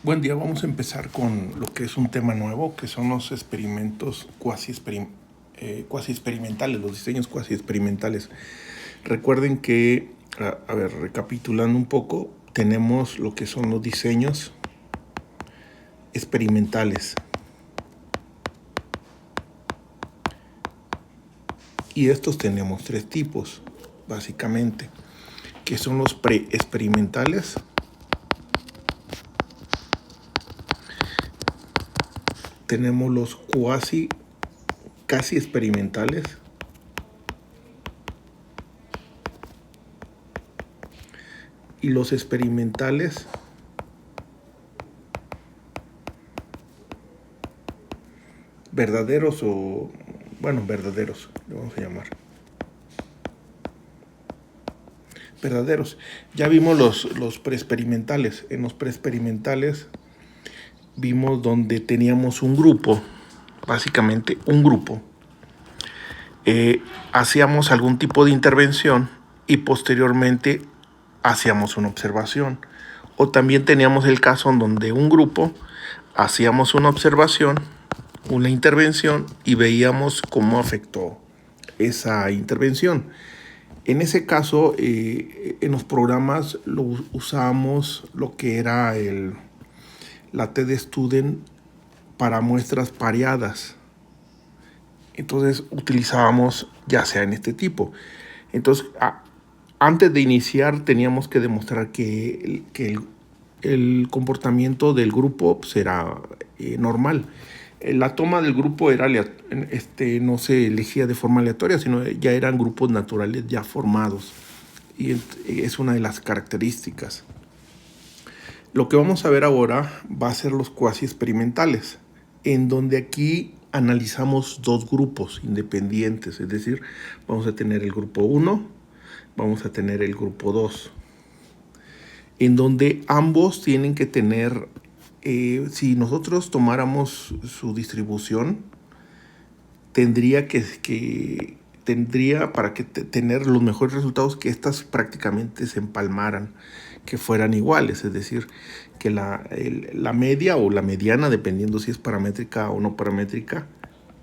Buen día, vamos a empezar con lo que es un tema nuevo, que son los experimentos cuasi experimentales, los diseños cuasi experimentales. Recuerden que, recapitulando un poco, tenemos lo que son los diseños experimentales. Y estos tenemos tres tipos, básicamente, que son los pre-experimentales, tenemos los casi experimentales y los experimentales verdaderos verdaderos, le vamos a llamar. Verdaderos. Ya vimos los preexperimentales. En los preexperimentales vimos donde teníamos un grupo, básicamente un grupo. Hacíamos algún tipo de intervención y posteriormente hacíamos una observación. O también teníamos el caso en donde un grupo hacíamos una observación, una intervención y veíamos cómo afectó esa intervención. En ese caso, en los programas usábamos lo que era la TED Student para muestras pareadas. Entonces utilizábamos ya sea en este tipo. Entonces, antes de iniciar teníamos que demostrar que el comportamiento del grupo será normal. La toma del grupo era no se elegía de forma aleatoria, sino ya eran grupos naturales ya formados. Y es una de las características. Lo que vamos a ver ahora va a ser los cuasi experimentales, en donde aquí analizamos dos grupos independientes, es decir, vamos a tener el grupo 1, vamos a tener el grupo 2, en donde ambos tienen que tener, si nosotros tomáramos su distribución, tendría para tener los mejores resultados que estas prácticamente se empalmaran, que fueran iguales, es decir, que la media o la mediana, dependiendo si es paramétrica o no paramétrica,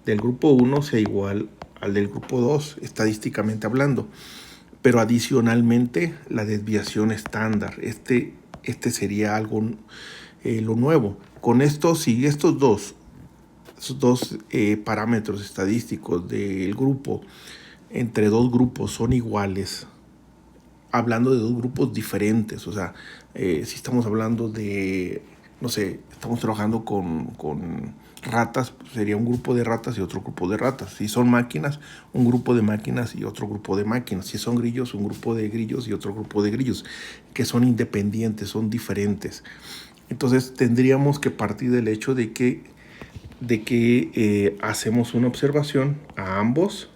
del grupo 1 sea igual al del grupo 2, estadísticamente hablando. Pero adicionalmente la desviación estándar, este sería algo lo nuevo. Con esto, si estos dos parámetros estadísticos del grupo entre dos grupos son iguales, hablando de dos grupos diferentes, o sea, si estamos hablando de, no sé, estamos trabajando con ratas, sería un grupo de ratas y otro grupo de ratas. Si son máquinas, un grupo de máquinas y otro grupo de máquinas. Si son grillos, un grupo de grillos y otro grupo de grillos, que son independientes, son diferentes. Entonces tendríamos que partir del hecho de que hacemos una observación a ambos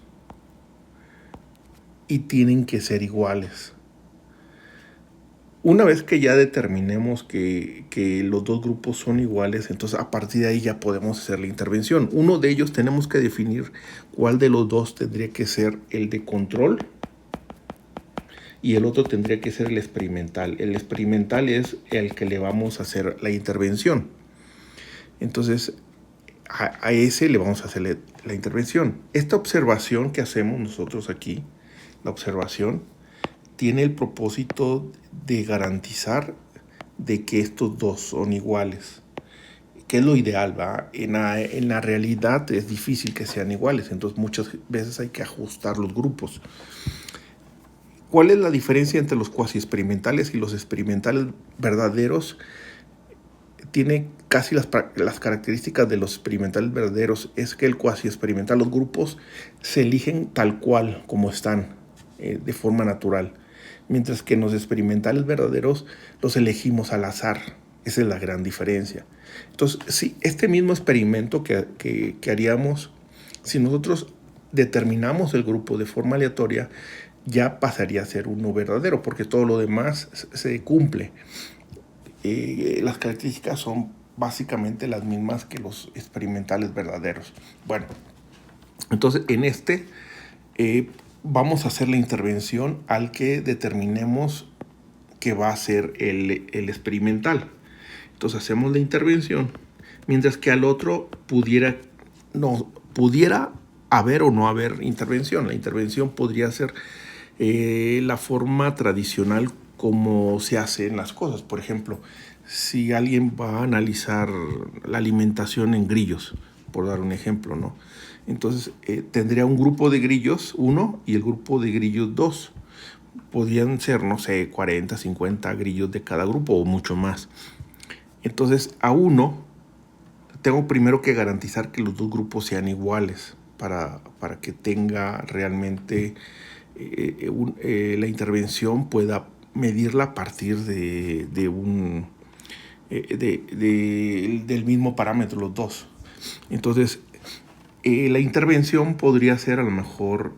y tienen que ser iguales. Una vez que ya determinemos que los dos grupos son iguales, entonces a partir de ahí ya podemos hacer la intervención. Uno de ellos tenemos que definir cuál de los dos tendría que ser el de control y el otro tendría que ser el experimental. El experimental es el que le vamos a hacer la intervención. Entonces, a ese le vamos a hacer la intervención. Esta observación que hacemos nosotros aquí, la observación, tiene el propósito de garantizar de que estos dos son iguales, que es lo ideal, ¿va? En la realidad es difícil que sean iguales, entonces muchas veces hay que ajustar los grupos. ¿Cuál es la diferencia entre los cuasi experimentales y los experimentales verdaderos? Tiene casi las características de los experimentales verdaderos. Es que el cuasi experimental, los grupos se eligen tal cual como están, de forma natural, mientras que en los experimentales verdaderos los elegimos al azar. Esa es la gran diferencia. Entonces, si este mismo experimento que haríamos, si nosotros determinamos el grupo de forma aleatoria, ya pasaría a ser uno verdadero, porque todo lo demás se cumple. Las características son básicamente las mismas que los experimentales verdaderos. Bueno, entonces en vamos a hacer la intervención al que determinemos que va a ser el experimental. Entonces hacemos la intervención, mientras que al otro pudiera haber o no haber intervención. La intervención podría ser la forma tradicional como se hacen las cosas. Por ejemplo, si alguien va a analizar la alimentación en grillos, por dar un ejemplo, ¿no? Entonces tendría un grupo de grillos 1 y el grupo de grillos 2. Podrían ser, no sé, 40, 50 grillos de cada grupo o mucho más. Entonces, a uno tengo primero que garantizar que los dos grupos sean iguales para que tenga realmente la intervención pueda medirla a partir del mismo parámetro, los dos. Entonces, la intervención podría ser a lo mejor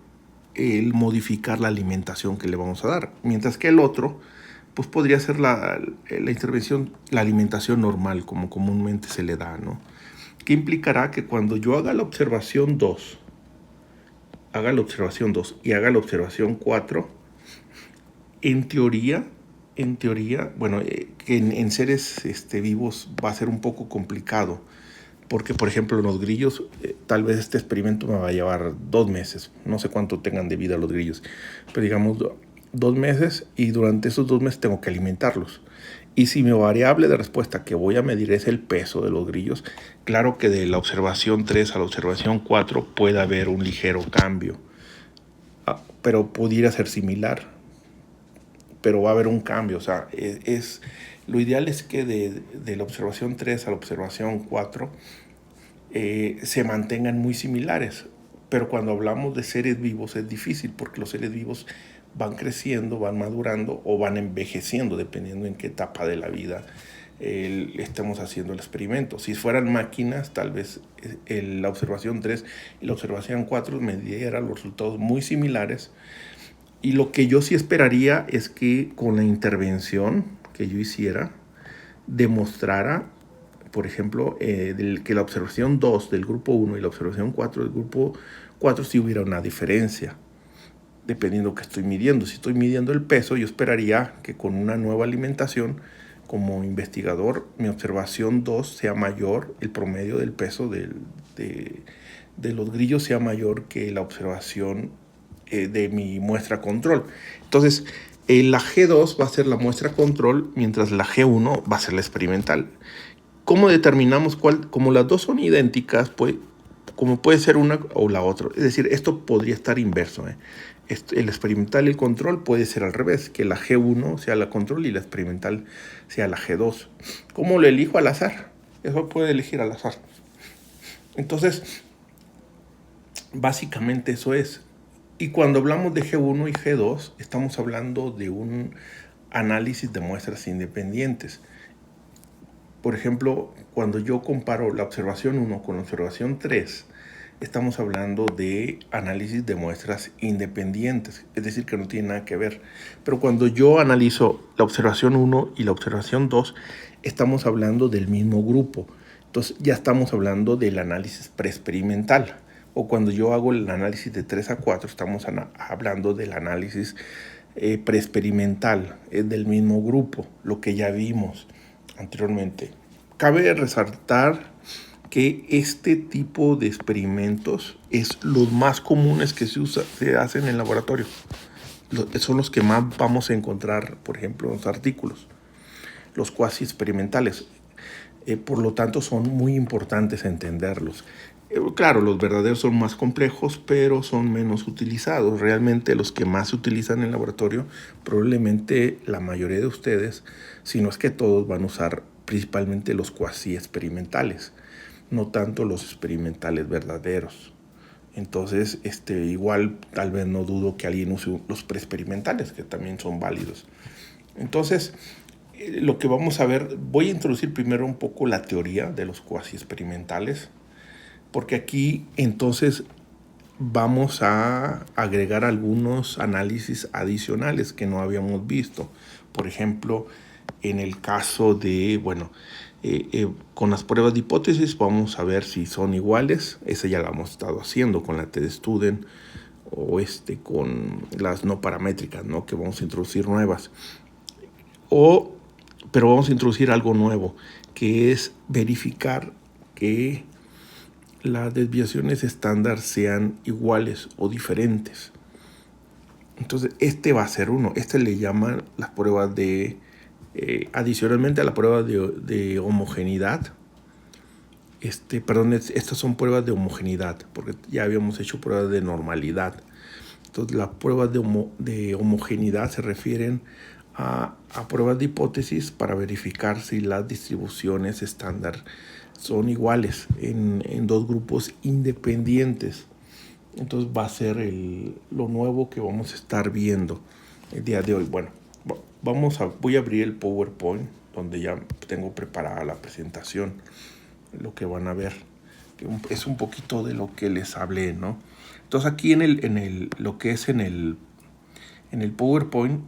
el modificar la alimentación que le vamos a dar, mientras que el otro pues podría ser la intervención, la alimentación normal, como comúnmente se le da, ¿no? Que implicará que cuando yo haga la observación 2 y haga la observación 4, en teoría, bueno, que en seres vivos va a ser un poco complicado, porque por ejemplo los grillos, tal vez este experimento me va a llevar 2 meses, no sé cuánto tengan de vida los grillos, pero digamos 2 meses, y durante esos 2 meses tengo que alimentarlos. Y si mi variable de respuesta que voy a medir es el peso de los grillos, claro que de la observación 3 a la observación 4 puede haber un ligero cambio, pero pudiera ser similar, pero va a haber un cambio. O sea, lo ideal es que de la observación 3 a la observación 4 se mantengan muy similares. Pero cuando hablamos de seres vivos es difícil, porque los seres vivos van creciendo, van madurando o van envejeciendo, dependiendo en qué etapa de la vida estemos haciendo el experimento. Si fueran máquinas, tal vez la observación 3 y la observación 4 me dieran los resultados muy similares. Y lo que yo sí esperaría es que con la intervención que yo hiciera, demostrara, por ejemplo, que la observación 2 del grupo 1 y la observación 4 del grupo 4 sí hubiera una diferencia, dependiendo que estoy midiendo. Si estoy midiendo el peso, yo esperaría que con una nueva alimentación, como investigador, mi observación 2 sea mayor, el promedio del peso de los grillos sea mayor que la observación de mi muestra control. Entonces, la G2 va a ser la muestra control, mientras la G1 va a ser la experimental. ¿Cómo determinamos cuál? Como las dos son idénticas, pues, como puede ser una o la otra. Es decir, esto podría estar inverso. El experimental y el control puede ser al revés, que la G1 sea la control y la experimental sea la G2. ¿Cómo lo elijo? Al azar. Eso puede elegir al azar. Entonces, básicamente eso es. Y cuando hablamos de G1 y G2, estamos hablando de un análisis de muestras independientes. Por ejemplo, cuando yo comparo la observación 1 con la observación 3, estamos hablando de análisis de muestras independientes, es decir, que no tienen nada que ver. Pero cuando yo analizo la observación 1 y la observación 2, estamos hablando del mismo grupo. Entonces ya estamos hablando del análisis preexperimental. O cuando yo hago el análisis de 3 a 4, estamos hablando del análisis preexperimental, es del mismo grupo, lo que ya vimos anteriormente. Cabe resaltar que este tipo de experimentos es los más comunes que se hacen en el laboratorio. Son los que más vamos a encontrar, por ejemplo, en los artículos, los cuasi experimentales. Por lo tanto, son muy importantes entenderlos. Claro, los verdaderos son más complejos, pero son menos utilizados. Realmente los que más se utilizan en el laboratorio, probablemente la mayoría de ustedes, si no es que todos, van a usar principalmente los cuasi experimentales, no tanto los experimentales verdaderos. Entonces, igual tal vez no dudo que alguien use los preexperimentales, que también son válidos. Entonces, lo que vamos a ver, voy a introducir primero un poco la teoría de los cuasi experimentales, porque aquí entonces vamos a agregar algunos análisis adicionales que no habíamos visto. Por ejemplo, en el caso de, con las pruebas de hipótesis vamos a ver si son iguales. Esa ya la hemos estado haciendo con la TED-Student o con las no paramétricas, ¿no? Que vamos a introducir nuevas. O pero vamos a introducir algo nuevo, que es verificar que las desviaciones estándar sean iguales o diferentes. Entonces, este va a ser uno. Este le llaman las pruebas de, adicionalmente a la prueba de homogeneidad. Estas son pruebas de homogeneidad, porque ya habíamos hecho pruebas de normalidad. Entonces, las pruebas de homogeneidad se refieren a pruebas de hipótesis para verificar si las distribuciones estándar son iguales en dos grupos independientes. Entonces va a ser lo nuevo que vamos a estar viendo el día de hoy. Bueno, voy a abrir el PowerPoint donde ya tengo preparada la presentación. Lo que van a ver es un poquito de lo que les hablé, ¿no? Entonces aquí lo que es en el PowerPoint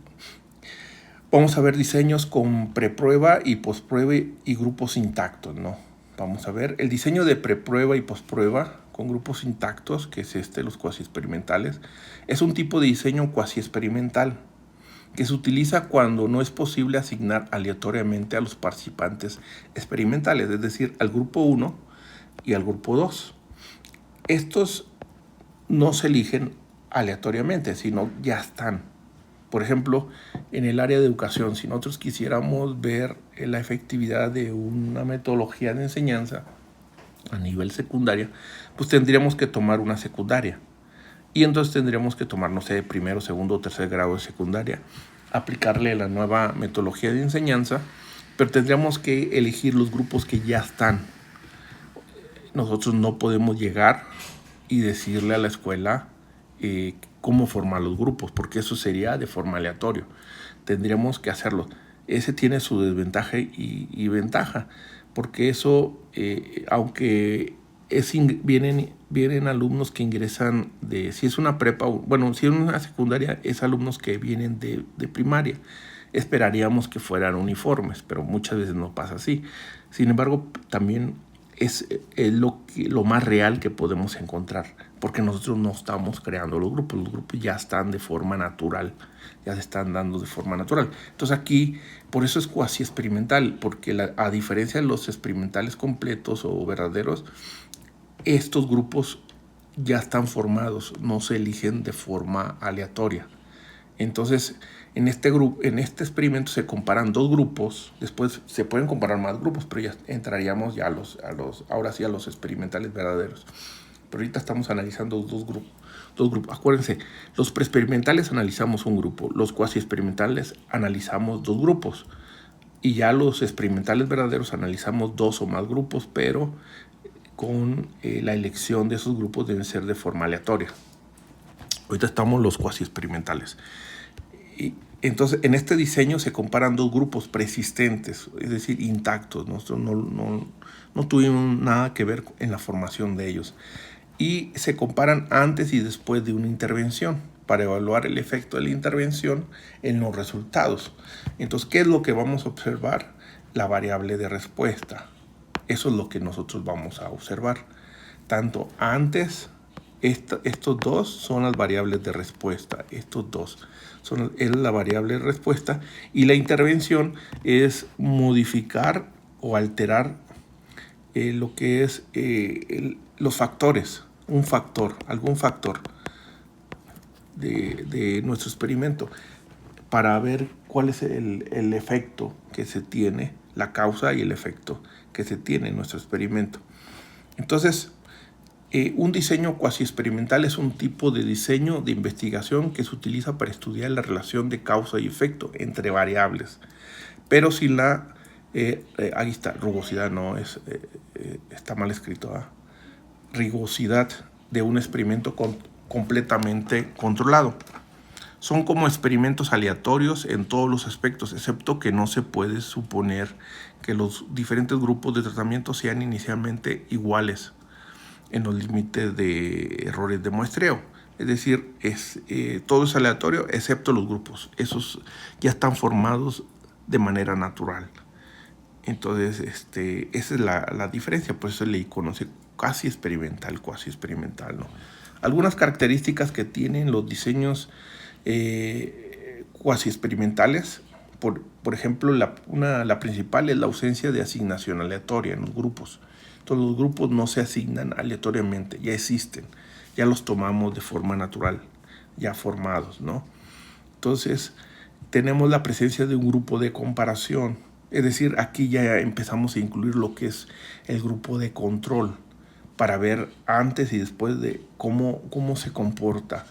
vamos a ver diseños con preprueba y posprueba y grupos intactos, ¿no? Vamos a ver el diseño de preprueba y posprueba con grupos intactos, que es los cuasi experimentales. Es un tipo de diseño cuasi experimental que se utiliza cuando no es posible asignar aleatoriamente a los participantes experimentales, es decir, al grupo 1 y al grupo 2. Estos no se eligen aleatoriamente, sino ya están. Por ejemplo, en el área de educación, si nosotros quisiéramos ver la efectividad de una metodología de enseñanza a nivel secundaria, pues tendríamos que tomar una secundaria. Y entonces tendríamos que tomar, no sé, primero, segundo o tercer grado de secundaria, aplicarle la nueva metodología de enseñanza, pero tendríamos que elegir los grupos que ya están. Nosotros no podemos llegar y decirle a la escuela cómo formar los grupos, porque eso sería de forma aleatoria. Tendríamos que hacerlo. Ese tiene su desventaja y ventaja, porque eso, aunque vienen alumnos que ingresan si es una prepa, bueno, si es una secundaria, es alumnos que vienen de primaria. Esperaríamos que fueran uniformes, pero muchas veces no pasa así. Sin embargo, también es lo más real que podemos encontrar, porque nosotros no estamos creando los grupos ya están de forma natural, ya se están dando de forma natural. Entonces aquí, por eso es cuasi experimental, porque a diferencia de los experimentales completos o verdaderos, estos grupos ya están formados, no se eligen de forma aleatoria. Entonces, en este experimento se comparan dos grupos, después se pueden comparar más grupos, pero ya entraríamos ya ahora sí a los experimentales verdaderos. Pero ahorita estamos analizando dos grupos. Acuérdense, los preexperimentales analizamos un grupo, los cuasi experimentales analizamos dos grupos, y ya los experimentales verdaderos analizamos dos o más grupos, pero con la elección de esos grupos deben ser de forma aleatoria. Ahorita estamos los cuasi experimentales. Y entonces, en este diseño se comparan dos grupos preexistentes, es decir, intactos. Nosotros no tuvimos nada que ver en la formación de ellos. Y se comparan antes y después de una intervención para evaluar el efecto de la intervención en los resultados. Entonces, ¿qué es lo que vamos a observar? La variable de respuesta. Eso es lo que nosotros vamos a observar. Tanto antes, estos dos son las variables de respuesta. Estos dos es la variable de respuesta. Y la intervención es modificar o alterar lo que es los factores. Algún factor de nuestro experimento, para ver cuál es el efecto que se tiene, la causa y el efecto que se tiene en nuestro experimento. Entonces, un diseño cuasi experimental es un tipo de diseño de investigación que se utiliza para estudiar la relación de causa y efecto entre variables, pero sin la ahí está, rugosidad, no, está mal escrito, rigurosidad de un experimento completamente controlado. Son como experimentos aleatorios en todos los aspectos, excepto que no se puede suponer que los diferentes grupos de tratamiento sean inicialmente iguales en los límites de errores de muestreo. Es decir, todo es aleatorio excepto los grupos. Esos ya están formados de manera natural. Entonces, esa es la diferencia. Por eso le conoce cuasi experimental, ¿no? Algunas características que tienen los diseños cuasi experimentales, Por ejemplo, la principal es la ausencia de asignación aleatoria en los grupos. Entonces los grupos no se asignan aleatoriamente, ya existen, ya los tomamos de forma natural, ya formados, ¿no? Entonces tenemos la presencia de un grupo de comparación, es decir, aquí ya empezamos a incluir lo que es el grupo de control para ver antes y después de cómo se comporta.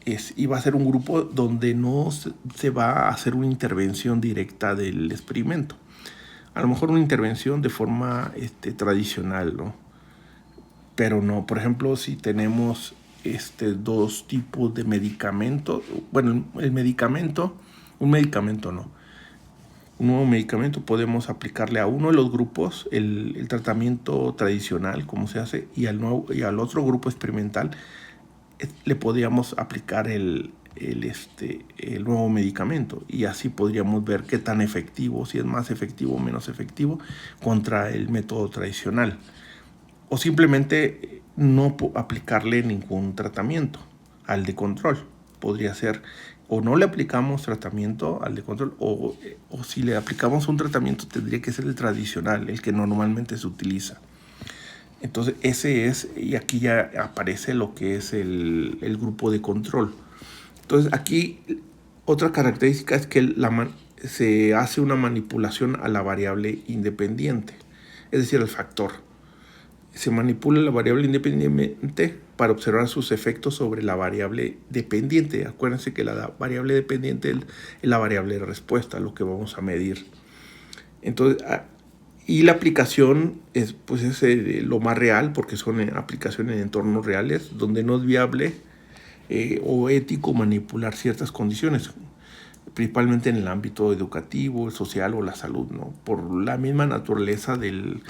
Y va a ser un grupo donde no se va a hacer una intervención directa del experimento. A lo mejor una intervención de forma tradicional, ¿no? Pero no, por ejemplo, si tenemos dos tipos de medicamentos, bueno, un medicamento no. Un nuevo medicamento podemos aplicarle a uno de los grupos el tratamiento tradicional, como se hace, y al otro grupo experimental le podríamos aplicar el nuevo medicamento, y así podríamos ver qué tan efectivo, si es más efectivo o menos efectivo contra el método tradicional, o simplemente no aplicarle ningún tratamiento al de control. Podría ser, o no le aplicamos tratamiento al de control, o si le aplicamos un tratamiento tendría que ser el tradicional, el que normalmente se utiliza. Entonces ese es, y aquí ya aparece lo que es el grupo de control. Entonces aquí otra característica es que se hace una manipulación a la variable independiente, es decir, al factor. Se manipula la variable independiente para observar sus efectos sobre la variable dependiente. Acuérdense que la variable dependiente es la variable de respuesta, lo que vamos a medir. Entonces, y la aplicación es lo más real, porque son aplicaciones en entornos reales donde no es viable o ético manipular ciertas condiciones, principalmente en el ámbito educativo, social o la salud, ¿no? Por la misma naturaleza de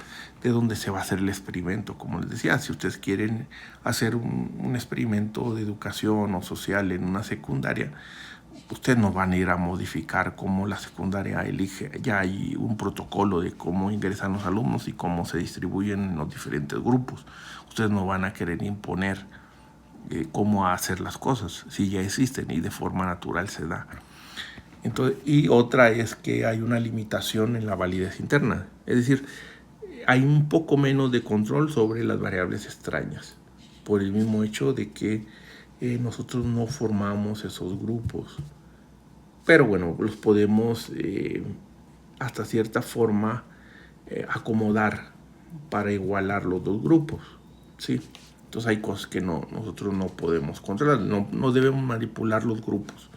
donde se va a hacer el experimento. Como les decía, si ustedes quieren hacer un experimento de educación o social en una secundaria, ustedes no van a ir a modificar cómo la secundaria elige. Ya hay un protocolo de cómo ingresan los alumnos y cómo se distribuyen en los diferentes grupos. Ustedes no van a querer imponer cómo hacer las cosas, si ya existen y de forma natural se da. Entonces, y otra es que hay una limitación en la validez interna. Es decir, hay un poco menos de control sobre las variables extrañas, por el mismo hecho de que nosotros no formamos esos grupos. Pero bueno, los podemos hasta cierta forma acomodar para igualar los dos grupos, ¿sí? Entonces hay cosas que nosotros no podemos controlar, no debemos manipular los grupos,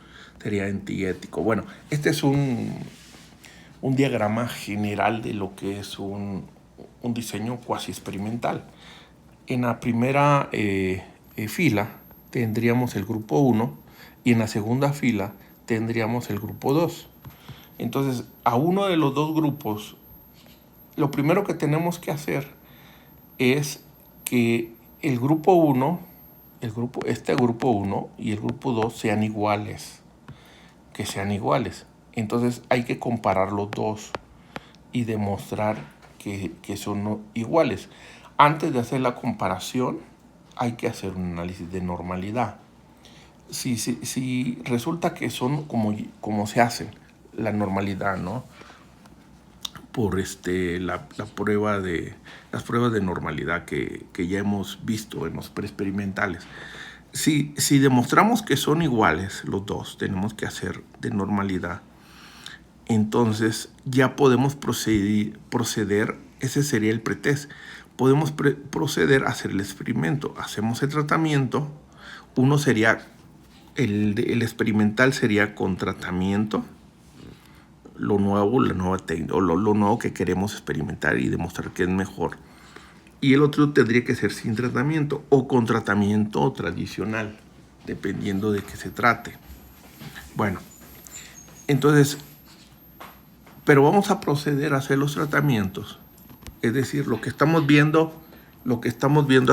sería antiético. Bueno, este es un diagrama general de lo que es un diseño cuasi experimental. En la primera fila tendríamos el grupo 1 y en la segunda fila tendríamos el grupo 2. Entonces, a uno de los dos grupos, lo primero que tenemos que hacer es que el grupo 1, este grupo 1 y el grupo 2 sean iguales, que sean iguales. Entonces hay que comparar los dos y demostrar que son iguales. Antes de hacer la comparación, hay que hacer un análisis de normalidad. Si resulta que son como se hacen, la normalidad, ¿no? Por las pruebas de normalidad que ya hemos visto en los preexperimentales. Si demostramos que son iguales los dos, tenemos que hacer de normalidad. Entonces ya podemos proceder, ese sería el pretest. Podemos proceder a hacer el experimento. Hacemos el tratamiento. Uno sería, el experimental sería con tratamiento, lo nuevo, la nueva técnica, o lo nuevo que queremos experimentar y demostrar que es mejor. Y el otro tendría que ser sin tratamiento o con tratamiento tradicional, dependiendo de qué se trate. Bueno, entonces, pero vamos a proceder a hacer los tratamientos. Es decir, lo que estamos viendo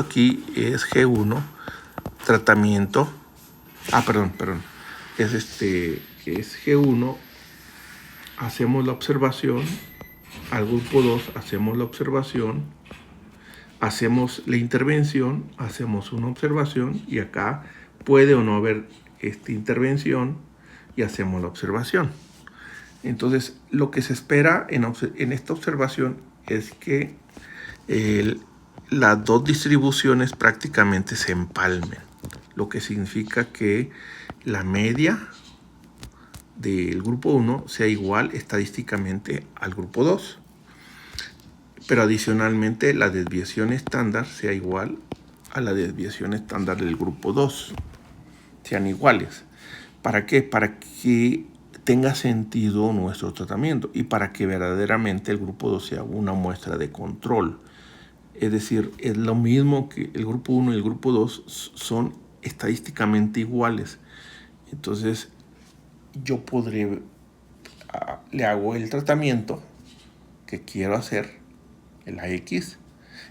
aquí es G1, tratamiento. Es G1, hacemos la observación, al grupo 2 hacemos la observación, hacemos la intervención, hacemos una observación, y acá puede o no haber intervención y hacemos la observación. Entonces, lo que se espera en esta observación es que las dos distribuciones prácticamente se empalmen, lo que significa que la media del grupo 1 sea igual estadísticamente al grupo 2, pero adicionalmente la desviación estándar sea igual a la desviación estándar del grupo 2, sean iguales. ¿Para qué? Para que tenga sentido nuestro tratamiento y para que verdaderamente el grupo 2 sea una muestra de control. Es decir, es lo mismo que el grupo 1 y el grupo 2 son estadísticamente iguales. Entonces, yo podré, le hago el tratamiento que quiero hacer, el AX,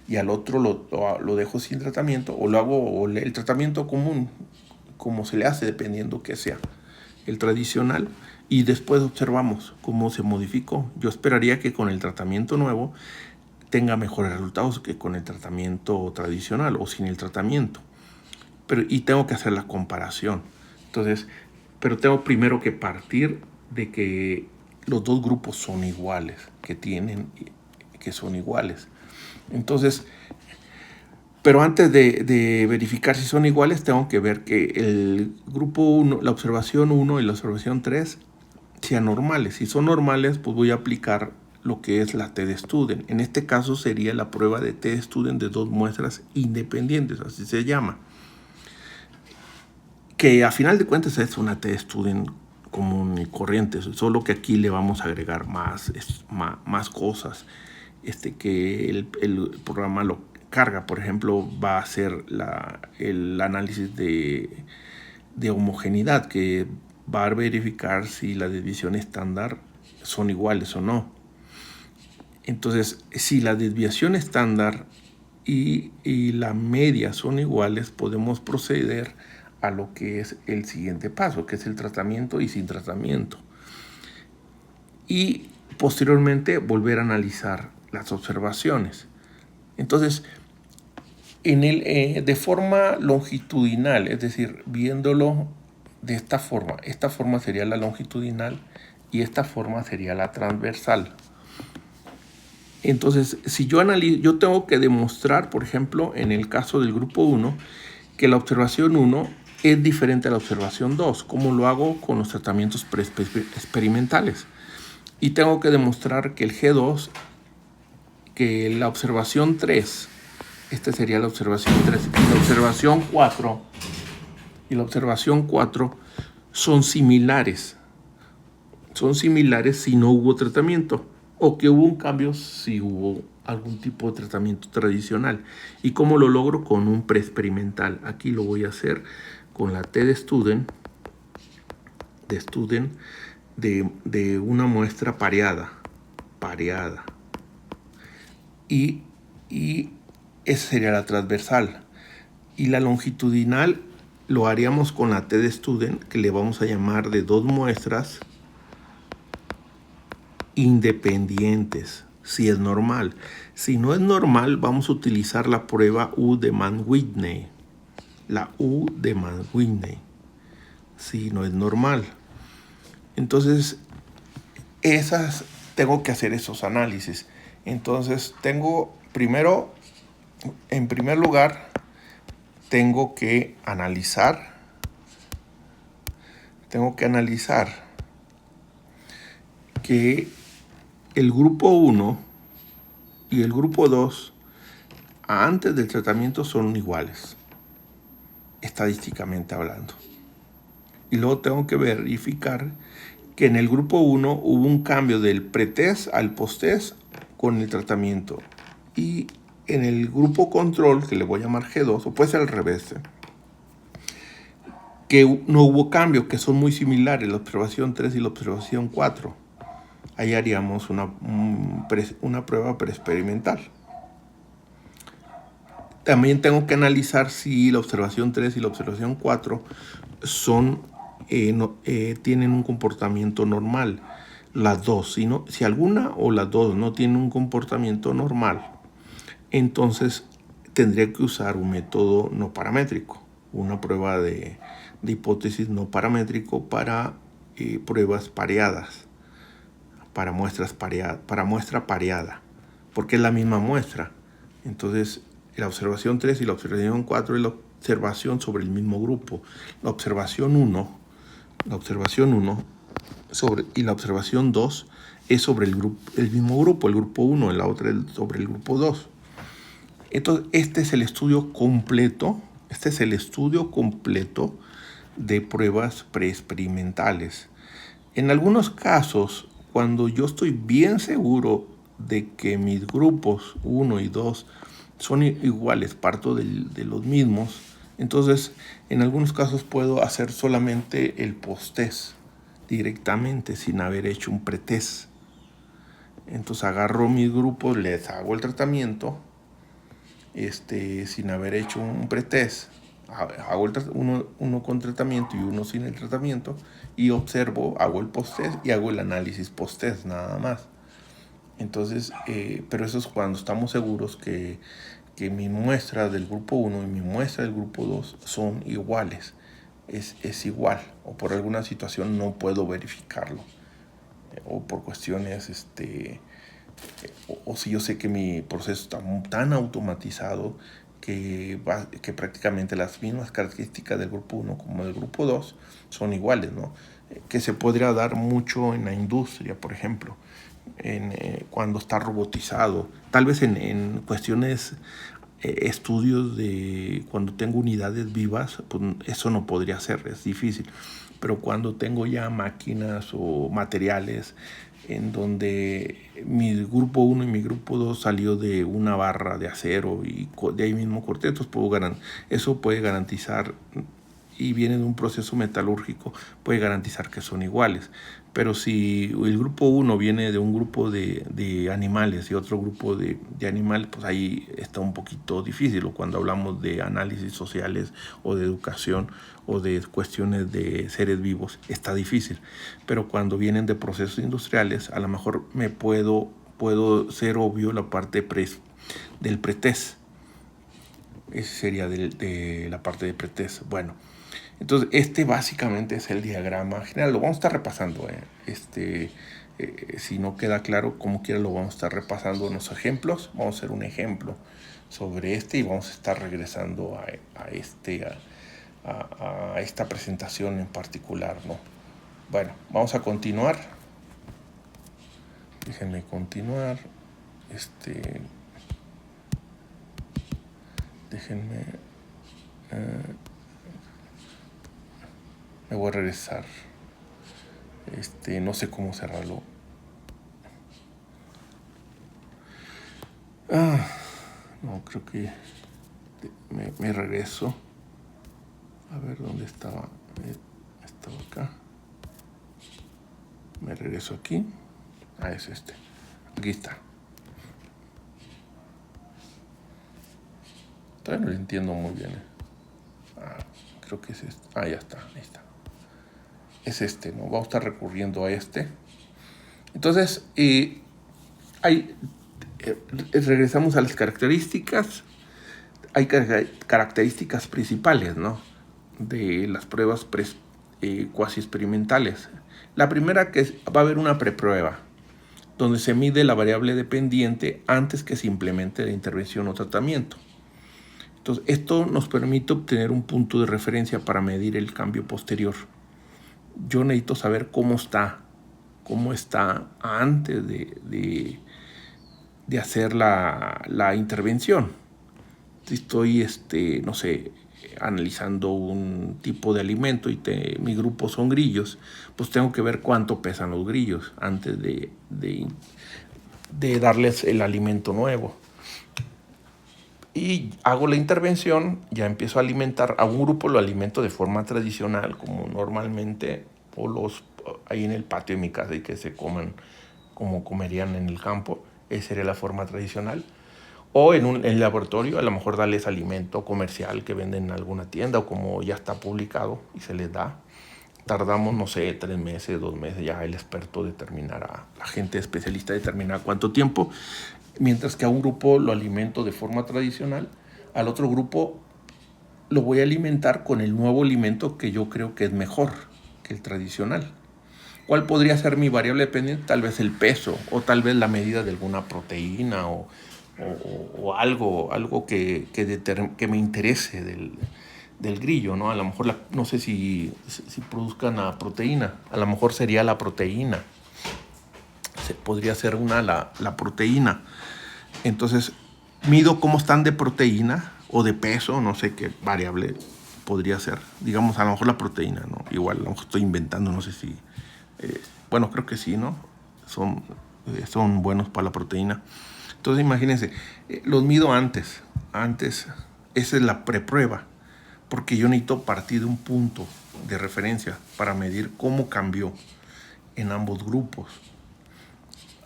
y al otro lo dejo sin tratamiento, o lo hago el tratamiento común, como se le hace, dependiendo que sea el tradicional, y después observamos cómo se modificó. Yo esperaría que con el tratamiento nuevo tenga mejores resultados que con el tratamiento tradicional o sin el tratamiento. Y tengo que hacer la comparación. Entonces, pero tengo primero que partir de que los dos grupos son iguales, que son iguales. Entonces, pero antes de verificar si son iguales, tengo que ver que el grupo 1, la observación 1 y la observación 3 sean normales. Si son normales, pues voy a aplicar lo que es la t-student. En este caso sería la prueba de t-student de dos muestras independientes, así se llama. Que a final de cuentas es una t-student común y corriente, solo que aquí le vamos a agregar más cosas que el programa lo carga. Por ejemplo, va a hacer el análisis de homogeneidad, que va a verificar si la desviación estándar son iguales o no. Entonces, si la desviación estándar y la media son iguales, podemos proceder a lo que es el siguiente paso, que es el tratamiento y sin tratamiento. Y posteriormente volver a analizar las observaciones. Entonces, de forma longitudinal, es decir, viéndolo de esta forma sería la longitudinal y esta forma sería la transversal. Entonces, si yo tengo que demostrar, por ejemplo, en el caso del grupo 1, que la observación 1 es diferente a la observación 2, como lo hago con los tratamientos experimentales. Y tengo que demostrar que el G2, que la observación 3, esta sería la observación 3, y la observación 4 son similares. Son similares si no hubo tratamiento, o que hubo un cambio si hubo algún tipo de tratamiento tradicional. ¿Y cómo lo logro? Con un preexperimental. Aquí lo voy a hacer con la t-student de una muestra pareada. Y esa sería la transversal. Y la longitudinal lo haríamos con la t-student, que le vamos a llamar de dos muestras independientes, si es normal. Si no es normal, vamos a utilizar la prueba U de Mann-Whitney. La U de Mann-Whitney, si no es normal. Entonces, tengo que hacer esos análisis. Entonces, en primer lugar, tengo que analizar que el grupo 1 y el grupo 2 antes del tratamiento son iguales, estadísticamente hablando. Y luego tengo que verificar que en el grupo 1 hubo un cambio del pretest al posttest con el tratamiento. Y en el grupo control, que le voy a llamar G2, o puede ser al revés, que no hubo cambio, que son muy similares, la observación 3 y la observación 4. Ahí haríamos una prueba preexperimental. También tengo que analizar si la observación 3 y la observación 4 tienen un comportamiento normal. Las dos, si alguna o las dos no tienen un comportamiento normal, entonces tendría que usar un método no paramétrico, una prueba de hipótesis no paramétrico para pruebas pareadas. para muestra pareada, porque es la misma muestra. Entonces, la observación 3 y la observación 4 es la observación sobre el mismo grupo. La observación 1 y la observación 2 es sobre el mismo grupo, el grupo 1, la otra es sobre el grupo 2. Entonces, este es el estudio completo de pruebas preexperimentales. En algunos casos, cuando yo estoy bien seguro de que mis grupos 1 y 2 son iguales, parto de los mismos, entonces en algunos casos puedo hacer solamente el post-test directamente sin haber hecho un pretest. Entonces agarro mis grupos, les hago el tratamiento sin haber hecho un pretest. Hago uno con tratamiento y uno sin el tratamiento, y observo, hago el post-test y hago el análisis post-test nada más. Entonces, pero eso es cuando estamos seguros que mi muestra del grupo 1 y mi muestra del grupo 2 son iguales. Es igual, o por alguna situación no puedo verificarlo, o por cuestiones, o si yo sé que mi proceso está tan automatizado que prácticamente las mismas características del grupo 1 como del grupo 2 son iguales, ¿no? Que se podría dar mucho en la industria, por ejemplo, cuando está robotizado, tal vez en cuestiones, estudios de cuando tengo unidades vivas, pues eso no podría ser, es difícil. Pero cuando tengo ya máquinas o materiales en donde mi grupo 1 y mi grupo 2 salió de una barra de acero y de ahí mismo corté, entonces eso puede garantizar, y viene de un proceso metalúrgico, puede garantizar que son iguales. Pero si el grupo 1 viene de un grupo de animales y otro grupo de animales, pues ahí está un poquito difícil. O cuando hablamos de análisis sociales o de educación o de cuestiones de seres vivos, está difícil. Pero cuando vienen de procesos industriales, a lo mejor puedo ser obvio la parte del pretest. Esa sería de la parte de pretest. Bueno, entonces este básicamente es el diagrama general. Lo vamos a estar repasando. Si no queda claro, como quiera lo vamos a estar repasando en los ejemplos. Vamos a hacer un ejemplo sobre y vamos a estar regresando a esta presentación en particular, ¿no? Bueno, vamos a continuar. Déjenme continuar. Déjenme... me voy a regresar. No sé cómo cerrarlo. No, creo que me regreso. A ver dónde estaba. Estaba acá. Me regreso aquí. Es aquí está. Todavía no lo entiendo muy bien. Creo que es este. Ya está. Ahí está. Es ¿no? Vamos a estar recurriendo a Entonces, regresamos a las características. Hay características principales, ¿no?, de las pruebas cuasi experimentales. La primera, que va a haber una preprueba, donde se mide la variable dependiente antes que se implemente la intervención o tratamiento. Entonces, esto nos permite obtener un punto de referencia para medir el cambio posterior. Yo necesito saber cómo está antes de hacer la intervención. Si estoy, no sé, analizando un tipo de alimento y mi grupo son grillos, pues tengo que ver cuánto pesan los grillos antes de darles el alimento nuevo. Y hago la intervención, ya empiezo a alimentar a un grupo, lo alimento de forma tradicional, como normalmente, o ahí en el patio de mi casa, y que se coman como comerían en el campo. Esa sería la forma tradicional. O en el laboratorio, a lo mejor darles alimento comercial que venden en alguna tienda, o como ya está publicado y se les da. Tardamos, no sé, 3 meses, 2 meses, ya el experto determinará, la gente especialista determinará cuánto tiempo. Mientras que a un grupo lo alimento de forma tradicional, al otro grupo lo voy a alimentar con el nuevo alimento que yo creo que es mejor que el tradicional. ¿Cuál podría ser mi variable dependiente? Tal vez el peso, o tal vez la medida de alguna proteína, o algo que me interese del grillo, ¿no? A lo mejor, no sé si produzcan la proteína, a lo mejor sería la proteína. Podría ser la proteína. Entonces, mido cómo están de proteína o de peso, no sé qué variable podría ser. Digamos, a lo mejor la proteína, ¿no? Igual, a lo mejor estoy inventando, no sé si... bueno, creo que sí, ¿no? Son buenos para la proteína. Entonces, imagínense, los mido antes. Esa es la preprueba. Porque yo necesito partir de un punto de referencia para medir cómo cambió en ambos grupos.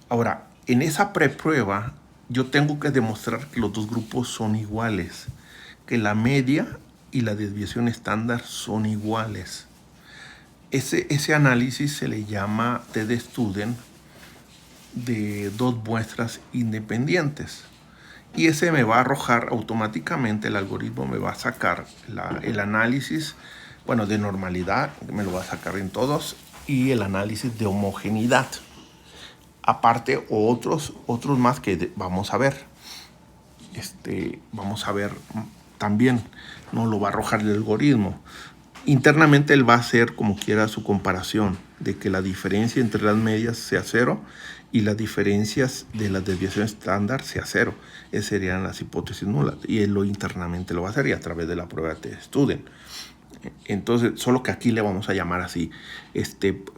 Ahora, en esa preprueba, yo tengo que demostrar que los dos grupos son iguales, que la media y la desviación estándar son iguales. Ese análisis se le llama t-de-Student de dos muestras independientes. Y ese me va a arrojar automáticamente, el algoritmo me va a sacar el análisis, bueno, de normalidad, me lo va a sacar en todos, y el análisis de homogeneidad. Aparte, otros más que vamos a ver. Vamos a ver también, no lo va a arrojar el algoritmo. Internamente él va a hacer como quiera su comparación de que la diferencia entre las medias sea 0 y las diferencias de las desviaciones estándar sea 0. Esas serían las hipótesis nulas, y él internamente lo va a hacer y a través de la prueba de t-Student. Entonces, solo que aquí le vamos a llamar así,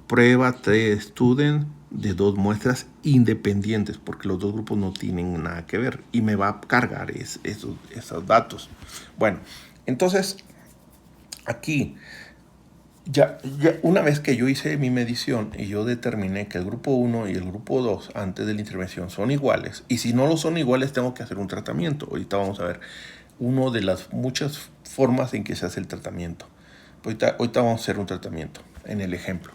prueba t-Student de dos muestras independientes, porque los dos grupos no tienen nada que ver, y me va a cargar esos datos. Bueno, entonces aquí ya una vez que yo hice mi medición y yo determiné que el grupo 1 y el grupo 2 antes de la intervención son iguales, y si no lo son iguales tengo que hacer un tratamiento. Ahorita vamos a ver una de las muchas formas en que se hace el tratamiento. Ahorita vamos a hacer un tratamiento en el ejemplo.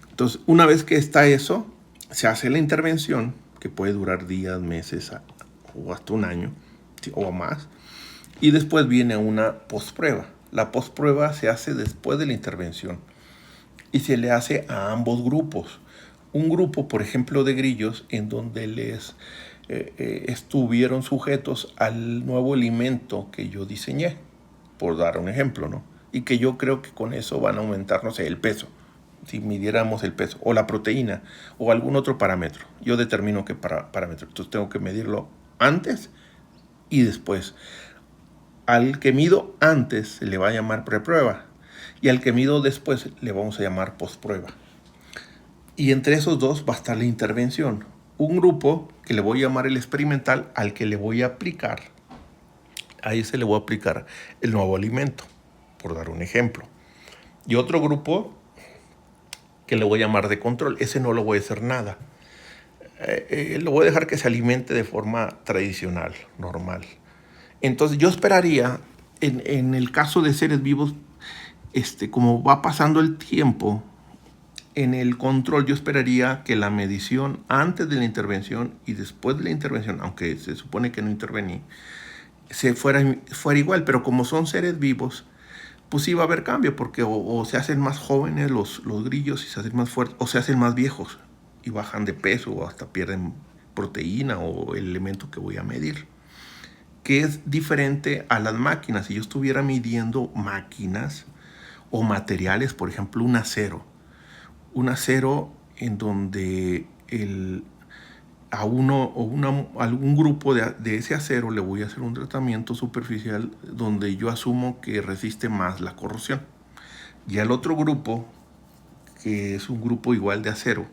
Entonces, una vez que está eso, se hace la intervención, que puede durar días, meses o hasta un año o más. Y después viene una postprueba. La postprueba se hace después de la intervención y se le hace a ambos grupos. Un grupo, por ejemplo, de grillos en donde les estuvieron sujetos al nuevo alimento que yo diseñé, por dar un ejemplo, ¿no? Y que yo creo que con eso van a aumentar, no sé, el peso. Si midiéramos el peso, o la proteína, o algún otro parámetro. Yo determino qué parámetro. Entonces tengo que medirlo antes y después. Al que mido antes se le va a llamar preprueba, y al que mido después le vamos a llamar postprueba. Y entre esos dos va a estar la intervención. Un grupo que le voy a llamar el experimental, al que le voy a aplicar, a ese le voy a aplicar el nuevo alimento, por dar un ejemplo. Y otro grupo que le voy a llamar de control, ese no lo voy a hacer nada. Lo voy a dejar que se alimente de forma tradicional, normal. Entonces yo esperaría, en el caso de seres vivos, como va pasando el tiempo, en el control yo esperaría que la medición antes de la intervención y después de la intervención, aunque se supone que no intervení, fuera igual, pero como son seres vivos, pues sí va a haber cambio, porque o se hacen más jóvenes los grillos y se hacen más fuertes, o se hacen más viejos y bajan de peso, o hasta pierden proteína o el elemento que voy a medir, que es diferente a las máquinas. Si yo estuviera midiendo máquinas o materiales, por ejemplo, un acero en donde a algún grupo de ese acero le voy a hacer un tratamiento superficial donde yo asumo que resiste más la corrosión. Y al otro grupo, que es un grupo igual de acero,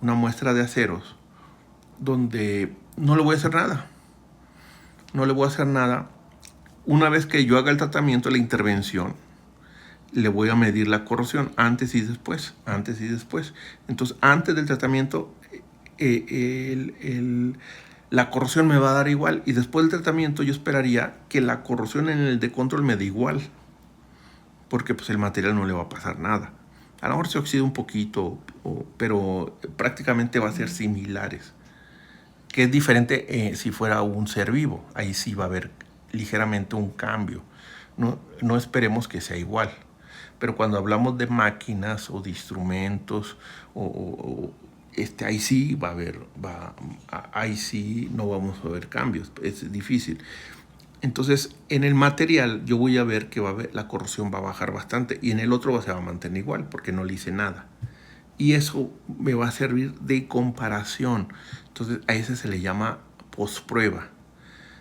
una muestra de aceros, donde no le voy a hacer nada. No le voy a hacer nada. Una vez que yo haga el tratamiento, la intervención, le voy a medir la corrosión antes y después. Entonces, antes del tratamiento, la corrosión me va a dar igual, y después del tratamiento yo esperaría que la corrosión en el de control me dé igual, porque pues el material no le va a pasar nada. A lo mejor se oxida un poquito, pero prácticamente va a ser similares, que es diferente si fuera un ser vivo. Ahí sí va a haber ligeramente un cambio. No esperemos que sea igual. Pero cuando hablamos de máquinas o de instrumentos, ahí sí va a haber, ahí sí no vamos a ver cambios, es difícil. Entonces, en el material yo voy a ver que la corrosión va a bajar bastante y en el otro se va a mantener igual porque no le hice nada. Y eso me va a servir de comparación. Entonces, a ese se le llama postprueba.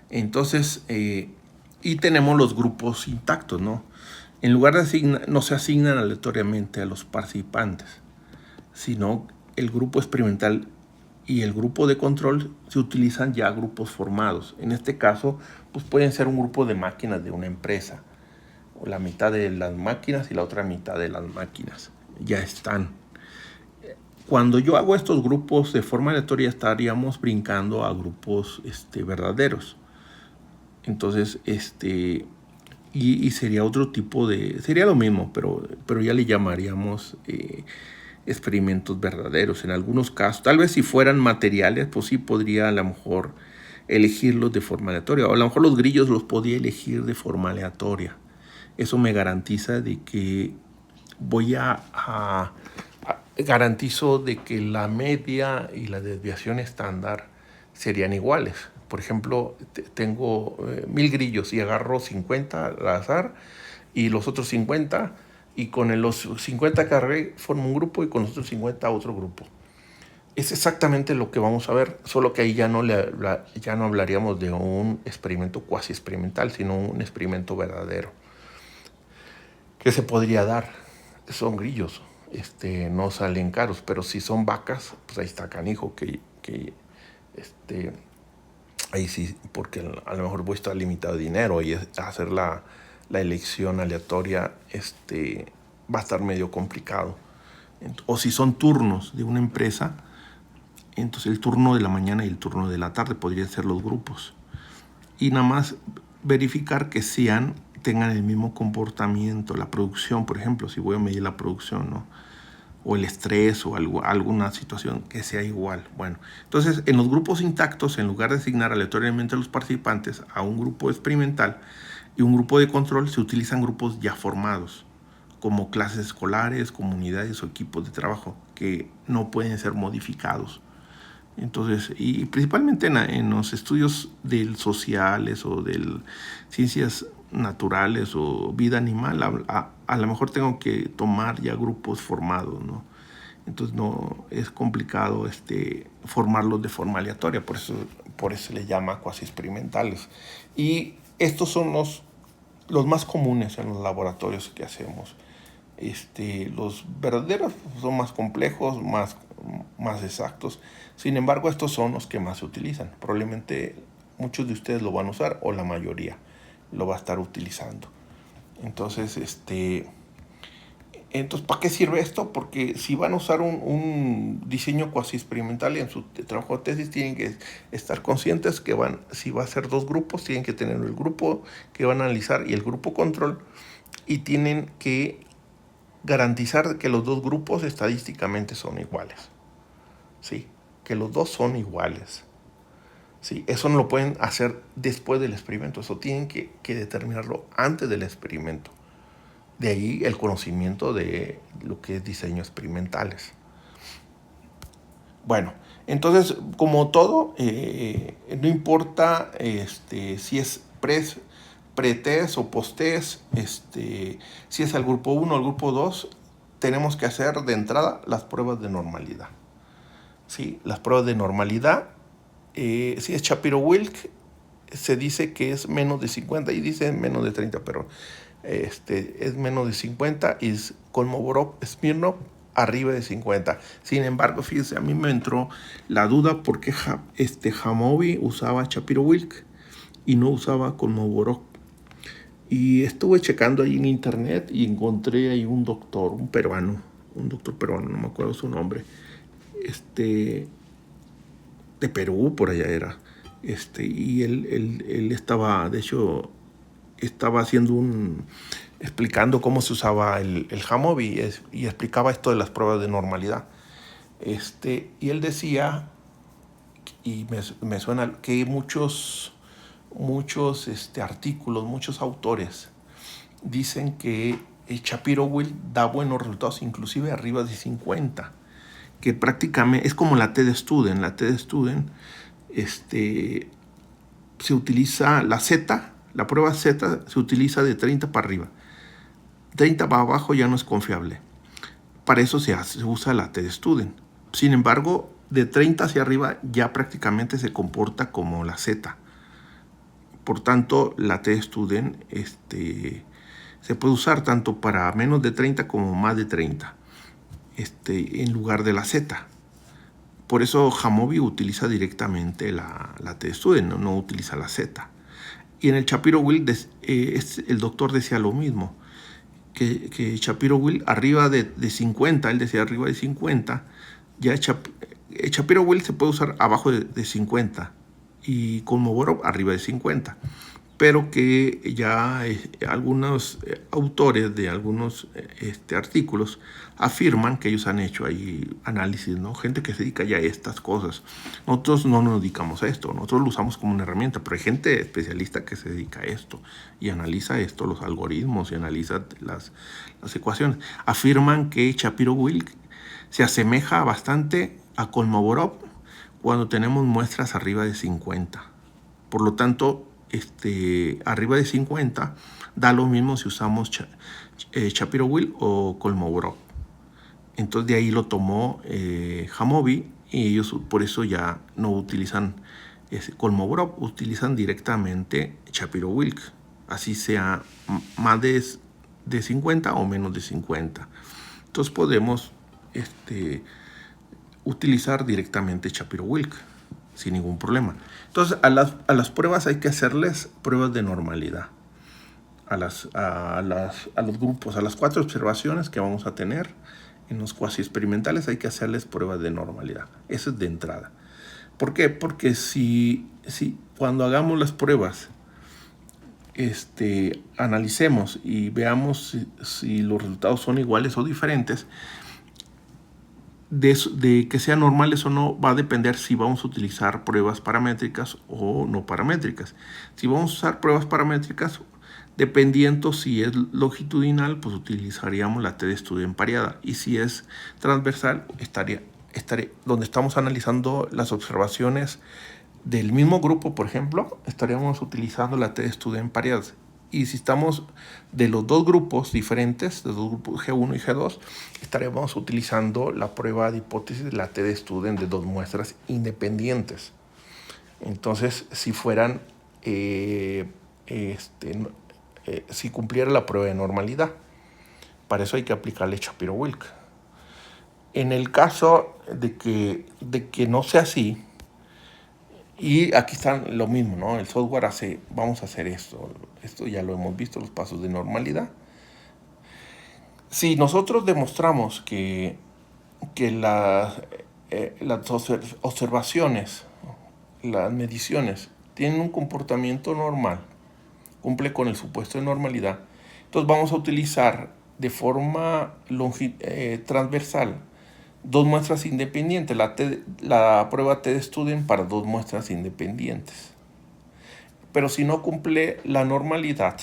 Entonces, y tenemos los grupos intactos, ¿no? En lugar de no se asignan aleatoriamente a los participantes, sino el grupo experimental y el grupo de control se utilizan ya grupos formados. En este caso, pues pueden ser un grupo de máquinas de una empresa, o la mitad de las máquinas y la otra mitad de las máquinas. Ya están. Cuando yo hago estos grupos de forma aleatoria, estaríamos brincando a grupos verdaderos. Entonces, y sería otro tipo sería lo mismo, pero ya le llamaríamos experimentos verdaderos. En algunos casos, tal vez si fueran materiales, pues sí podría a lo mejor elegirlos de forma aleatoria. O a lo mejor los grillos los podía elegir de forma aleatoria. Eso me garantiza de que voy garantizo de que la media y la desviación estándar serían iguales. Por ejemplo, tengo 1000 grillos y agarro 50 al azar y los otros 50, y con los 50 que agarré formo un grupo y con los otros 50 otro grupo. Es exactamente lo que vamos a ver, solo que ahí ya no hablaríamos de un experimento cuasi experimental, sino un experimento verdadero. ¿Qué se podría dar? Son grillos, no salen caros, pero si son vacas, pues ahí está canijo, ahí sí, porque a lo mejor voy a estar limitado de dinero y hacer la elección aleatoria va a estar medio complicado. O si son turnos de una empresa, entonces el turno de la mañana y el turno de la tarde podrían ser los grupos. Y nada más verificar que tengan el mismo comportamiento, la producción, por ejemplo, si voy a medir la producción, ¿no? O el estrés o alguna situación que sea igual. Bueno, entonces en los grupos intactos, en lugar de asignar aleatoriamente a los participantes a un grupo experimental y un grupo de control, se utilizan grupos ya formados, como clases escolares, comunidades o equipos de trabajo, que no pueden ser modificados. Entonces, y principalmente en los estudios sociales o de ciencias naturales o vida animal, a lo mejor tengo que tomar ya grupos formados, ¿no? Entonces no es complicado formarlos de forma aleatoria, por eso se les llama cuasi experimentales. Y estos son los más comunes en los laboratorios que hacemos. Los verdaderos son más complejos, más exactos. Sin embargo, estos son los que más se utilizan. Probablemente muchos de ustedes lo van a usar, o la mayoría lo va a estar utilizando. Entonces, ¿para qué sirve esto? Porque si van a usar un diseño cuasi experimental en su trabajo de tesis, tienen que estar conscientes que si va a ser dos grupos, tienen que tener el grupo que van a analizar y el grupo control, y tienen que garantizar que los dos grupos estadísticamente son iguales. Sí, que los dos son iguales. Sí, eso no lo pueden hacer después del experimento, eso tienen que determinarlo antes del experimento. De ahí el conocimiento de lo que es diseño experimentales. Bueno, entonces, como todo, no importa si es pre-test o post-test, si es el grupo 1 o el grupo 2, tenemos que hacer de entrada las pruebas de normalidad. ¿Sí? Las pruebas de normalidad, si es Shapiro-Wilk, se dice que es menos de 50 y dice menos de 30, pero es menos de 50, y Kolmogorov-Smirnov arriba de 50. Sin embargo, fíjense, a mí me entró la duda por qué Hamovi usaba Shapiro-Wilk y no usaba Kolmogorov. Y estuve checando ahí en internet y encontré ahí un doctor peruano, no me acuerdo su nombre, de Perú, por allá era, y él estaba, de hecho, estaba explicando cómo se usaba el Hamovi y explicaba esto de las pruebas de normalidad. Y él decía, y me suena que muchos artículos, muchos autores dicen que Shapiro-Wilk da buenos resultados, inclusive arriba de 50, que prácticamente es como la TED-Student. La TED-Student se utiliza la Z, la prueba Z se utiliza de 30 para arriba. 30 para abajo ya no es confiable. Para eso se usa la TED-Student. Sin embargo, de 30 hacia arriba ya prácticamente se comporta como la Z. Por tanto, la TED-Student se puede usar tanto para menos de 30 como más de 30 en lugar de la Z. Por eso Jamovi utiliza directamente la TED-Student, no utiliza la Z. Y en el Shapiro-Wilk el doctor decía lo mismo, que Shapiro-Wilk arriba de 50, él decía arriba de 50, ya Shapiro-Wilk se puede usar abajo de 50 y Kolmogorov arriba de 50. Pero que ya algunos autores de algunos artículos afirman que ellos han hecho ahí análisis, ¿no? Gente que se dedica ya a estas cosas. Nosotros no nos dedicamos a esto, nosotros lo usamos como una herramienta, pero hay gente especialista que se dedica a esto y analiza esto, los algoritmos, y analiza las ecuaciones. Afirman que Shapiro-Wilk se asemeja bastante a Kolmogorov cuando tenemos muestras arriba de 50. Por lo tanto, arriba de 50 da lo mismo si usamos Shapiro-Wilk o Kolmogorov. Entonces de ahí lo tomó Jamovi y ellos por eso ya no utilizan Kolmogorov, utilizan directamente Shapiro-Wilk, así sea más de 50 o menos de 50. Entonces podemos utilizar directamente Shapiro-Wilk sin ningún problema. Entonces a las pruebas hay que hacerles pruebas de normalidad. A los grupos, a las 4 observaciones que vamos a tener en los cuasi experimentales hay que hacerles pruebas de normalidad. Eso es de entrada. ¿Por qué? Porque si cuando hagamos las pruebas analicemos y veamos si los resultados son iguales o diferentes, de que sean normales o no va a depender si vamos a utilizar pruebas paramétricas o no paramétricas. Si vamos a usar pruebas paramétricas, dependiendo si es longitudinal, pues utilizaríamos la TED-Student pareada, y si es transversal, estaría donde estamos analizando las observaciones del mismo grupo, por ejemplo, estaríamos utilizando la TED-Student pareada. Y si estamos de los dos grupos diferentes, de los grupos G1 y G2, estaremos utilizando la prueba de hipótesis de la TED-Student de 2 muestras independientes. Entonces, si fueran, si cumpliera la prueba de normalidad, para eso hay que aplicarle Shapiro-Wilk. En el caso de que no sea así, y aquí están lo mismo, ¿no? El software vamos a hacer esto ya lo hemos visto, los pasos de normalidad. Si nosotros demostramos que las observaciones, las mediciones, tienen un comportamiento normal, cumple con el supuesto de normalidad, entonces vamos a utilizar de forma transversal 2 muestras independientes, la prueba TED-Student para 2 muestras independientes. Pero si no cumple la normalidad,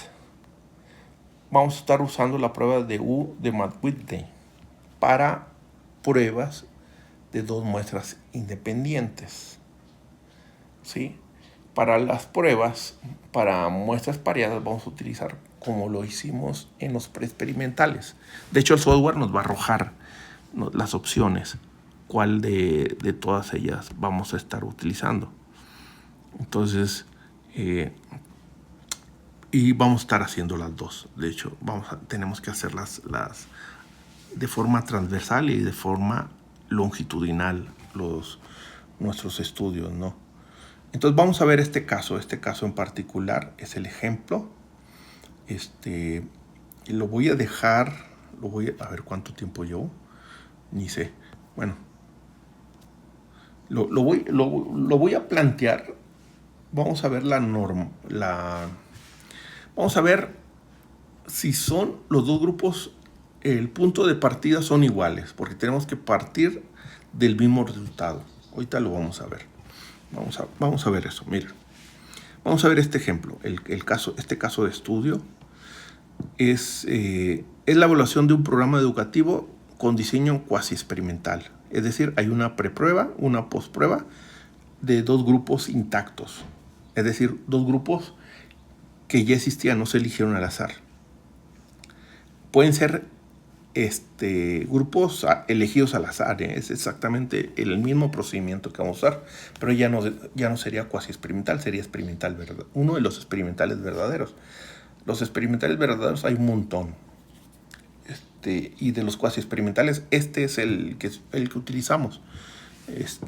vamos a estar usando la prueba de U de Matt-Whitney para pruebas de 2 muestras independientes. ¿Sí? Para las pruebas, para muestras pareadas, vamos a utilizar como lo hicimos en los preexperimentales. De hecho, el software nos va a arrojar las opciones, cuál de todas ellas vamos a estar utilizando. Entonces, y vamos a estar haciendo las dos. De hecho, tenemos que hacerlas de forma transversal y de forma longitudinal nuestros estudios, ¿no? Entonces vamos a ver este caso en particular es el ejemplo. Lo voy a dejar, a ver cuánto tiempo llevo, ni sé. Bueno, lo voy a plantear. Vamos a ver vamos a ver si son los dos grupos, el punto de partida son iguales, porque tenemos que partir del mismo resultado. Ahorita lo vamos a ver. Vamos a ver eso. Mira, vamos a ver este ejemplo. Este caso de estudio es Es la evaluación de un programa educativo con diseño cuasi experimental. Es decir, hay una preprueba, una postprueba de dos grupos intactos. Es decir, dos grupos que ya existían, no se eligieron al azar. Pueden ser grupos elegidos al azar, ¿eh? Es exactamente el mismo procedimiento que vamos a usar, pero ya no sería cuasi experimental, sería experimental, ¿verdad? Uno de los experimentales verdaderos. Los experimentales verdaderos hay un montón. Y de los cuasi experimentales, este es el que utilizamos.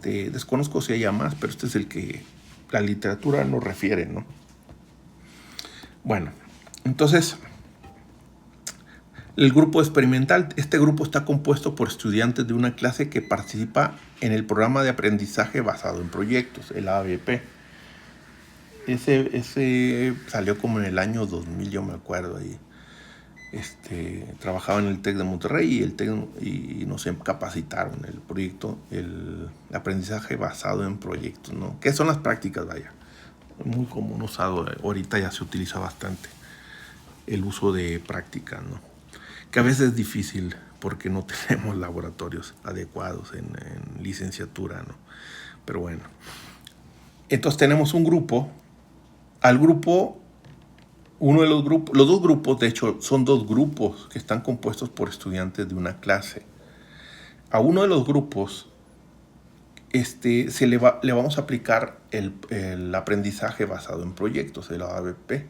Desconozco si haya más, pero este es el que la literatura nos refiere, ¿no? Bueno, entonces, el grupo experimental, este grupo está compuesto por estudiantes de una clase que participa en el programa de aprendizaje basado en proyectos, el ABP. Ese salió como en el año 2000, yo me acuerdo ahí. Trabajaba en el TEC de Monterrey y nos capacitaron el proyecto, el aprendizaje basado en proyectos, ¿no? ¿Qué son las prácticas? Vaya, muy común usado, ahorita ya se utiliza bastante el uso de prácticas, ¿no? Que a veces es difícil porque no tenemos laboratorios adecuados en licenciatura, ¿no? Pero bueno, entonces tenemos un grupo, uno de los grupos, los dos grupos, de hecho, son dos grupos que están compuestos por estudiantes de una clase. A uno de los grupos le vamos a aplicar el aprendizaje basado en proyectos, el ABP.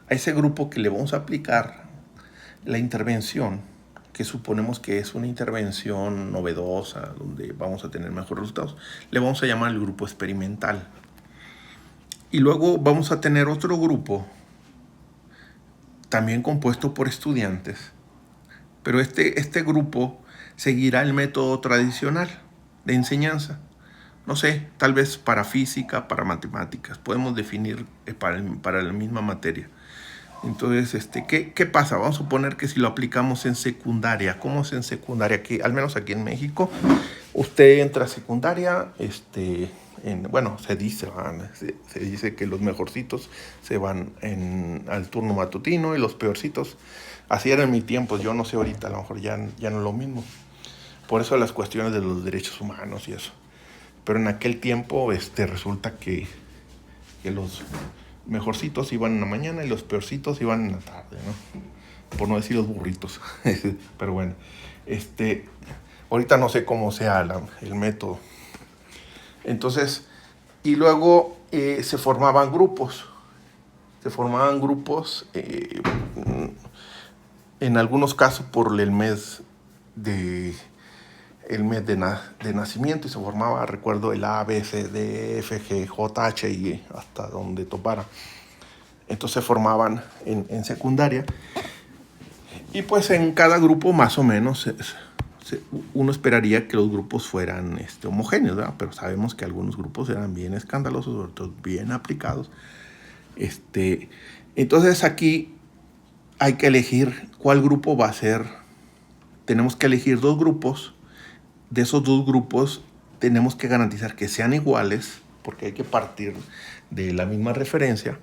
A ese grupo que le vamos a aplicar la intervención, que suponemos que es una intervención novedosa, donde vamos a tener mejores resultados, le vamos a llamar el grupo experimental. Y luego vamos a tener otro grupo también compuesto por estudiantes, pero este grupo seguirá el método tradicional de enseñanza. No sé, tal vez para física, para matemáticas, podemos definir para la misma materia. Entonces, ¿qué pasa? Vamos a suponer que si lo aplicamos en secundaria, ¿cómo es en secundaria? Aquí, al menos aquí en México, usted entra a secundaria, bueno, se dice que los mejorcitos se van al turno matutino y los peorcitos, así era en mi tiempo, yo no sé ahorita, a lo mejor ya no es lo mismo. Por eso las cuestiones de los derechos humanos y eso. Pero en aquel tiempo resulta que los mejorcitos iban en la mañana y los peorcitos iban en la tarde, ¿no? Por no decir los burritos. Pero bueno, ahorita no sé cómo sea el método. Entonces, y luego se formaban grupos. En algunos casos por el mes de nacimiento, y se formaba, recuerdo, el A, B, C, D, F, G, J, H, I, hasta donde topara. Entonces se formaban en secundaria. Y pues en cada grupo más o menos uno esperaría que los grupos fueran homogéneos, ¿verdad? Pero sabemos que algunos grupos eran bien escandalosos, sobre todo bien aplicados. Entonces aquí hay que elegir cuál grupo va a ser. Tenemos que elegir dos grupos. De esos dos grupos tenemos que garantizar que sean iguales, porque hay que partir de la misma referencia.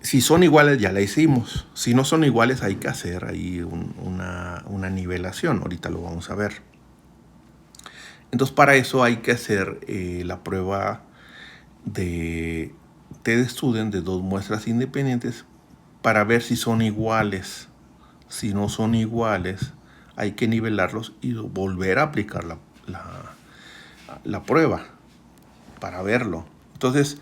Si son iguales, ya la hicimos. Si no son iguales, hay que hacer ahí una nivelación. Ahorita lo vamos a ver. Entonces, para eso hay que hacer la prueba de TED-Student de dos muestras independientes para ver si son iguales. Si no son iguales, hay que nivelarlos y volver a aplicar la prueba para verlo. Entonces,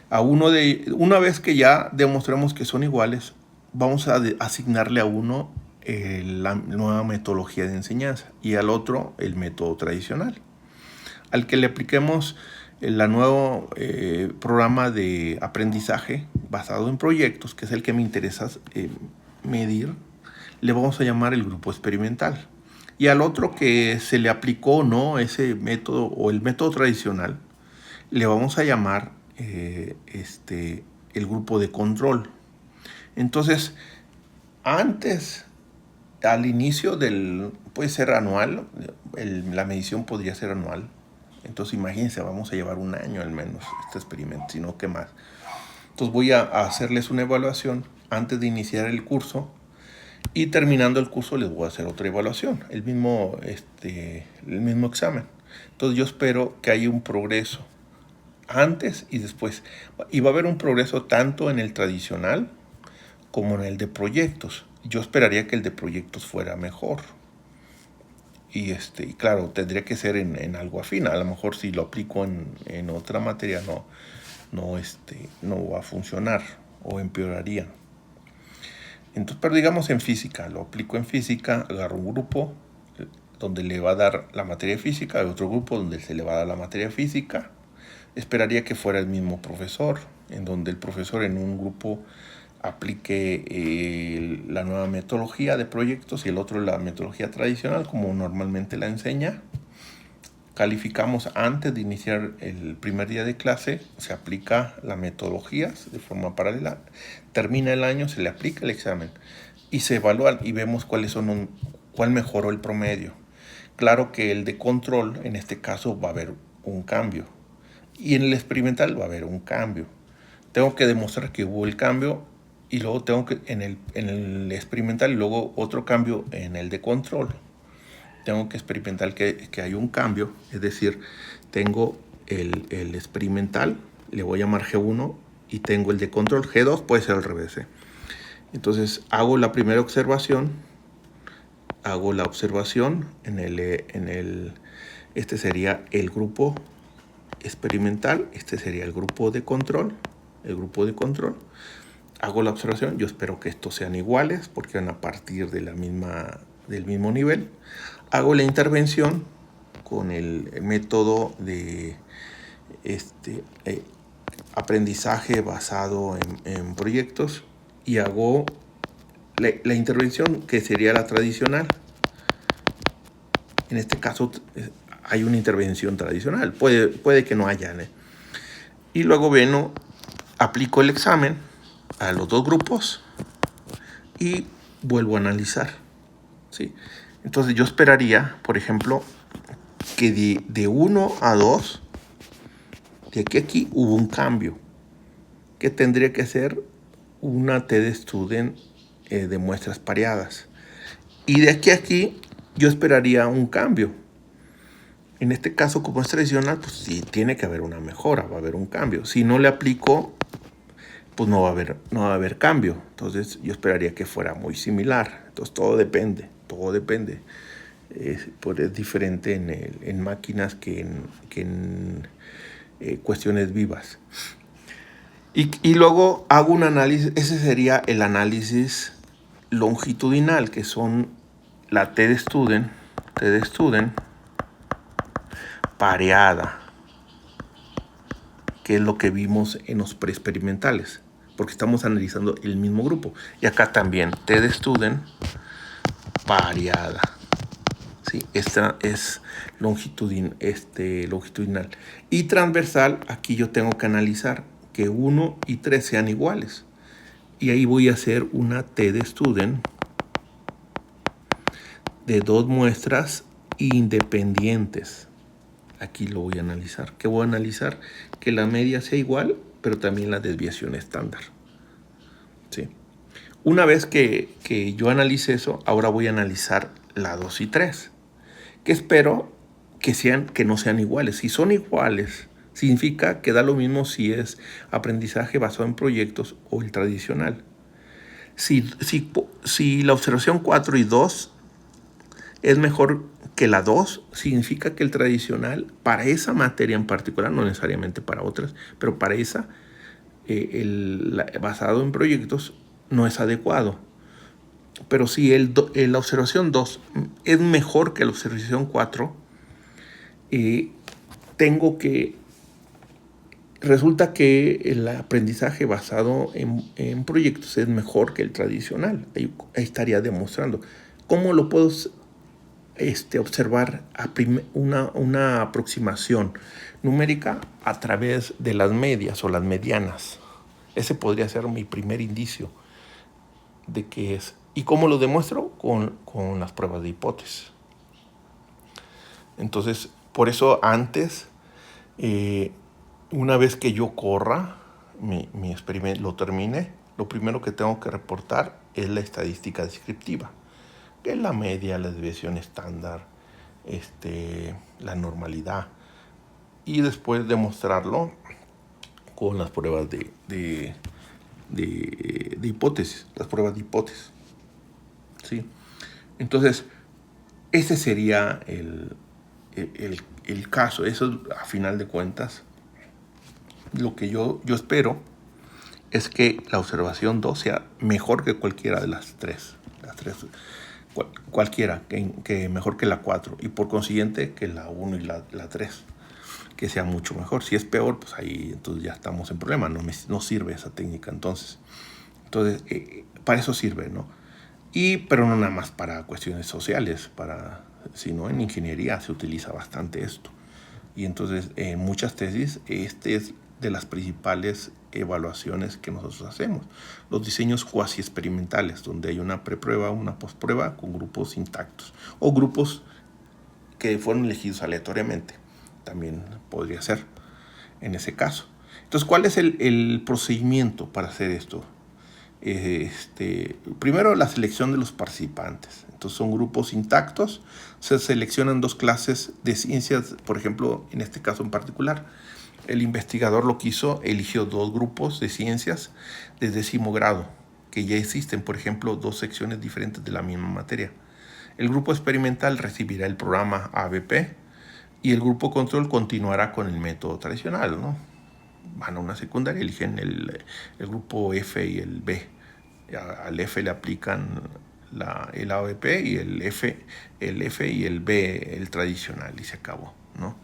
una vez que ya demostremos que son iguales, vamos a asignarle a uno la nueva metodología de enseñanza y al otro el método tradicional. Al que le apliquemos el nuevo programa de aprendizaje basado en proyectos, que es el que me interesa medir, le vamos a llamar el grupo experimental. Y al otro que se le aplicó no ese método o el método tradicional, le vamos a llamar el grupo de control. Entonces, al inicio puede ser anual, la medición podría ser anual. Entonces, imagínense, vamos a llevar un año al menos este experimento, si no, ¿qué más? Entonces voy a hacerles una evaluación antes de iniciar el curso Y terminando el curso les voy a hacer otra evaluación, el mismo examen. Entonces yo espero que haya un progreso antes y después. Y va a haber un progreso tanto en el tradicional como en el de proyectos. Yo esperaría que el de proyectos fuera mejor. Y claro, tendría que ser en algo afín. A lo mejor si lo aplico en otra materia no va a funcionar o empeoraría. Entonces, pero digamos en física, lo aplico en física, agarro un grupo donde le va a dar la materia física, hay otro grupo donde se le va a dar la materia física. Esperaría que fuera el mismo profesor, en donde el profesor en un grupo aplique la nueva metodología de proyectos y el otro la metodología tradicional, como normalmente la enseña. Calificamos antes de iniciar el primer día de clase, se aplica la metodología de forma paralela, termina el año, se le aplica el examen y se evalúan y vemos cuál mejoró el promedio. Claro que el de control, en este caso, va a haber un cambio y en el experimental va a haber un cambio. Tengo que demostrar que hubo el cambio y luego tengo que en el experimental y luego otro cambio en el de control. Tengo que experimentar que hay un cambio, es decir, tengo el experimental, le voy a llamar G1, y tengo el de control G2, puede ser al revés. Entonces hago la primera observación, este sería el grupo experimental, este sería el grupo de control, hago la observación, yo espero que estos sean iguales porque van a partir de del mismo nivel. Hago la intervención con el método de aprendizaje basado en proyectos y hago la intervención que sería la tradicional. En este caso hay una intervención tradicional, puede que no haya. Y luego aplico el examen a los dos grupos y vuelvo a analizar. ¿Sí? Entonces yo esperaría, por ejemplo, que de 1 a 2, de aquí hubo un cambio, que tendría que ser una TD Student de muestras pareadas. Y de aquí yo esperaría un cambio. En este caso, como es tradicional, pues sí tiene que haber una mejora, va a haber un cambio. Si no le aplico, pues no va a haber cambio. Entonces yo esperaría que fuera muy similar. Entonces todo depende. Es diferente en máquinas que en cuestiones vivas. Y luego hago un análisis, ese sería el análisis longitudinal, que son la TD Student pareada, que es lo que vimos en los preexperimentales, porque estamos analizando el mismo grupo. Y acá también, TD Student pareada. ¿Sí? Esta es longitudinal. Y transversal, aquí yo tengo que analizar que 1 y 3 sean iguales. Y ahí voy a hacer una TD Student de 2 muestras independientes. Aquí lo voy a analizar. ¿Qué voy a analizar? Que la media sea igual, pero también la desviación estándar. ¿Sí? Una vez que yo analice eso, ahora voy a analizar la 2 y 3. Que espero que no sean iguales. Si son iguales, significa que da lo mismo si es aprendizaje basado en proyectos o el tradicional. Si la observación 4 y 2 es mejor que la 2, significa que el tradicional, para esa materia en particular, no necesariamente para otras, pero para esa, basado en proyectos, no es adecuado. Pero si la observación 2 es mejor que la observación 4, resulta que el aprendizaje basado en proyectos es mejor que el tradicional. Ahí estaría demostrando. ¿Cómo lo puedo observar una aproximación numérica a través de las medias o las medianas? Ese podría ser mi primer indicio de qué es. ¿Y cómo lo demuestro? Con las pruebas de hipótesis. Entonces, por eso antes, una vez que yo corra mi experimento, lo termine, lo primero que tengo que reportar es la estadística descriptiva, que es la media, la desviación estándar, la normalidad, y después demostrarlo con las pruebas de hipótesis, las pruebas de hipótesis, ¿sí? Entonces, ese sería el caso. Eso, a final de cuentas, lo que yo espero es que la observación 2 sea mejor que cualquiera de las tres. Cualquiera, que mejor que la 4. Y por consiguiente, que la 1 y la 3. Que sea mucho mejor. Si es peor, pues ahí entonces ya estamos en problema. No sirve esa técnica entonces. Para eso sirve, ¿no? Pero no nada más para cuestiones sociales, sino en ingeniería se utiliza bastante esto. Y entonces en muchas tesis es de las principales evaluaciones que nosotros hacemos. Los diseños cuasi experimentales, donde hay una preprueba, una postprueba con grupos intactos o grupos que fueron elegidos aleatoriamente. También podría ser en ese caso. Entonces, ¿cuál es el procedimiento para hacer esto? Primero, la selección de los participantes. Entonces, son grupos intactos. Se seleccionan 2 clases de ciencias, por ejemplo, en este caso en particular. El investigador lo que hizo, eligió 2 grupos de ciencias de 10º grado, que ya existen, por ejemplo, 2 secciones diferentes de la misma materia. El grupo experimental recibirá el programa ABP y el grupo control continuará con el método tradicional, ¿no? Van a una secundaria, eligen el grupo F y el B. Al F le aplican el ABP y el F y el B el tradicional, y se acabó, ¿no?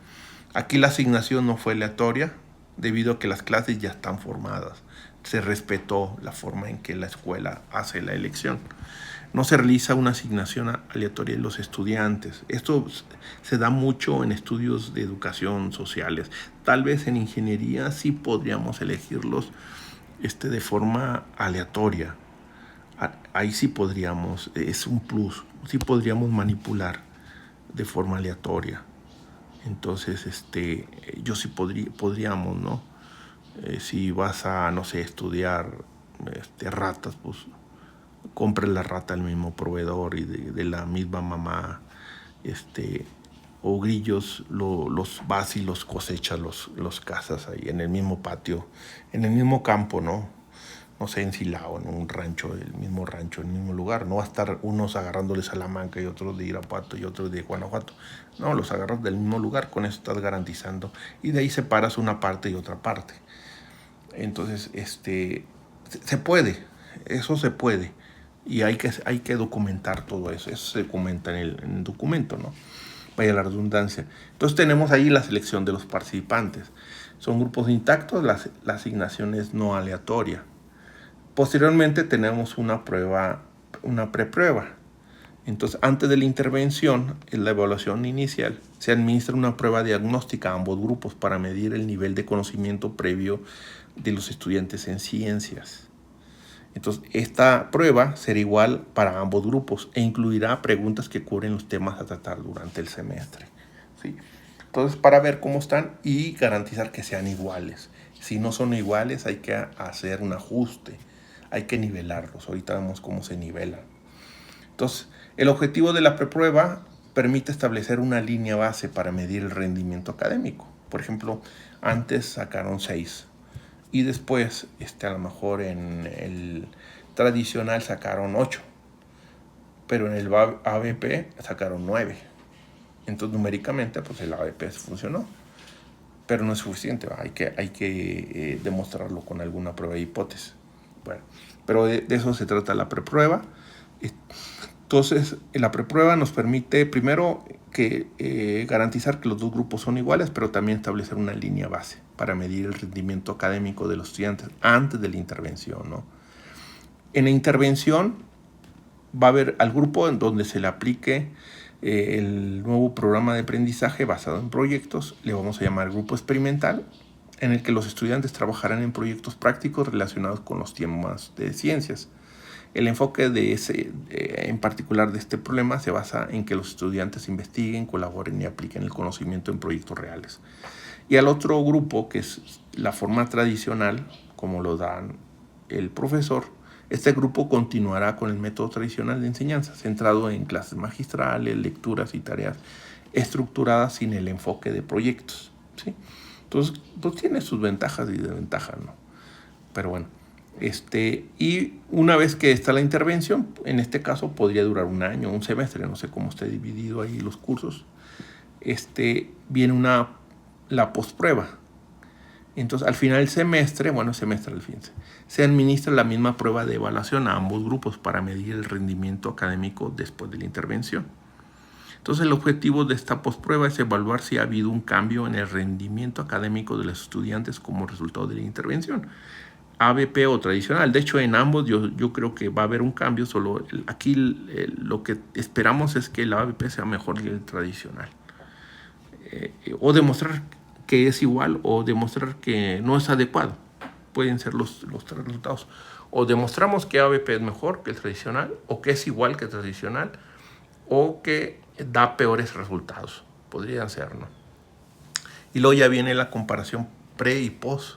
Aquí la asignación no fue aleatoria debido a que las clases ya están formadas. Se respetó la forma en que la escuela hace la elección. No se realiza una asignación aleatoria de los estudiantes. Esto se da mucho en estudios de educación sociales. Tal vez en ingeniería sí podríamos elegirlos de forma aleatoria. Ahí sí podríamos, es un plus, sí podríamos manipular de forma aleatoria. Entonces, yo sí podríamos, ¿no? Si vas a, no sé, estudiar ratas, pues compre la rata al mismo proveedor y de la misma mamá, o grillos, los vas y los cosechas, los cazas ahí en el mismo patio, en el mismo campo, ¿no? No sé, en Silao, en un rancho, el mismo lugar. No va a estar unos agarrándoles a Salamanca y otros de Irapuato y otros de Guanajuato. No, los agarras del mismo lugar, con eso estás garantizando. Y de ahí separas una parte y otra parte. Entonces, se puede, eso se puede. Y hay que documentar todo eso. Eso se documenta en el documento, ¿no? Vaya la redundancia. Entonces tenemos ahí la selección de los participantes. Son grupos intactos, la asignación es no aleatoria. Posteriormente tenemos una preprueba. Entonces, antes de la intervención, en la evaluación inicial, se administra una prueba diagnóstica a ambos grupos para medir el nivel de conocimiento previo de los estudiantes en ciencias. Entonces, esta prueba será igual para ambos grupos e incluirá preguntas que cubren los temas a tratar durante el semestre, ¿sí? Entonces, para ver cómo están y garantizar que sean iguales. Si no son iguales, hay que hacer un ajuste. Hay que nivelarlos. Ahorita vemos cómo se nivelan. Entonces, el objetivo de la preprueba permite establecer una línea base para medir el rendimiento académico. Por ejemplo, antes sacaron 6 y después, a lo mejor en el tradicional sacaron 8, pero en el ABP sacaron 9. Entonces, numéricamente, pues el ABP funcionó, pero no es suficiente. Hay que demostrarlo con alguna prueba de hipótesis. Bueno, pero de eso se trata la preprueba. Entonces, la preprueba nos permite, primero, garantizar que los 2 grupos son iguales, pero también establecer una línea base para medir el rendimiento académico de los estudiantes antes de la intervención, ¿no? En la intervención va a haber al grupo en donde se le aplique el nuevo programa de aprendizaje basado en proyectos, le vamos a llamar grupo experimental, en el que los estudiantes trabajarán en proyectos prácticos relacionados con los temas de ciencias. El enfoque en particular de este problema se basa en que los estudiantes investiguen, colaboren y apliquen el conocimiento en proyectos reales. Y al otro grupo, que es la forma tradicional, como lo dan el profesor, este grupo continuará con el método tradicional de enseñanza, centrado en clases magistrales, lecturas y tareas estructuradas sin el enfoque de proyectos, ¿sí? Entonces, pues tiene sus ventajas y desventajas, ¿no? Pero bueno, y una vez que está la intervención, en este caso podría durar un año, un semestre, no sé cómo esté dividido ahí los cursos, viene la postprueba. Entonces, al final del semestre, semestre al fin, se administra la misma prueba de evaluación a ambos grupos para medir el rendimiento académico después de la intervención. Entonces, el objetivo de esta postprueba es evaluar si ha habido un cambio en el rendimiento académico de los estudiantes como resultado de la intervención, ABP o tradicional. De hecho, en ambos yo creo que va a haber un cambio, solo aquí lo que esperamos es que el ABP sea mejor que el tradicional. O demostrar que es igual o demostrar que no es adecuado. Pueden ser los tres resultados. O demostramos que ABP es mejor que el tradicional, o que es igual que el tradicional, o que da peores resultados. Podrían ser, ¿no? Y luego ya viene la comparación pre y post.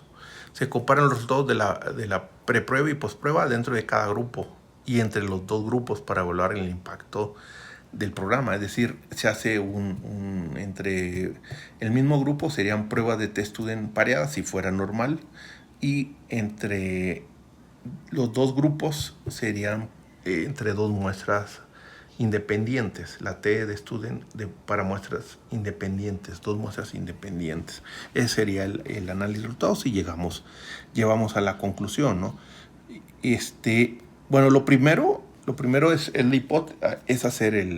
Se comparan los resultados de la preprueba y postprueba dentro de cada grupo y entre los dos grupos para evaluar el impacto del programa. Es decir, se hace entre el mismo grupo serían pruebas de test student pareadas si fuera normal, y entre los dos grupos serían entre dos muestras independientes, la T de student para muestras independientes, dos muestras independientes. Ese sería el análisis de resultados y llevamos a la conclusión, ¿no? Bueno, lo primero es hacer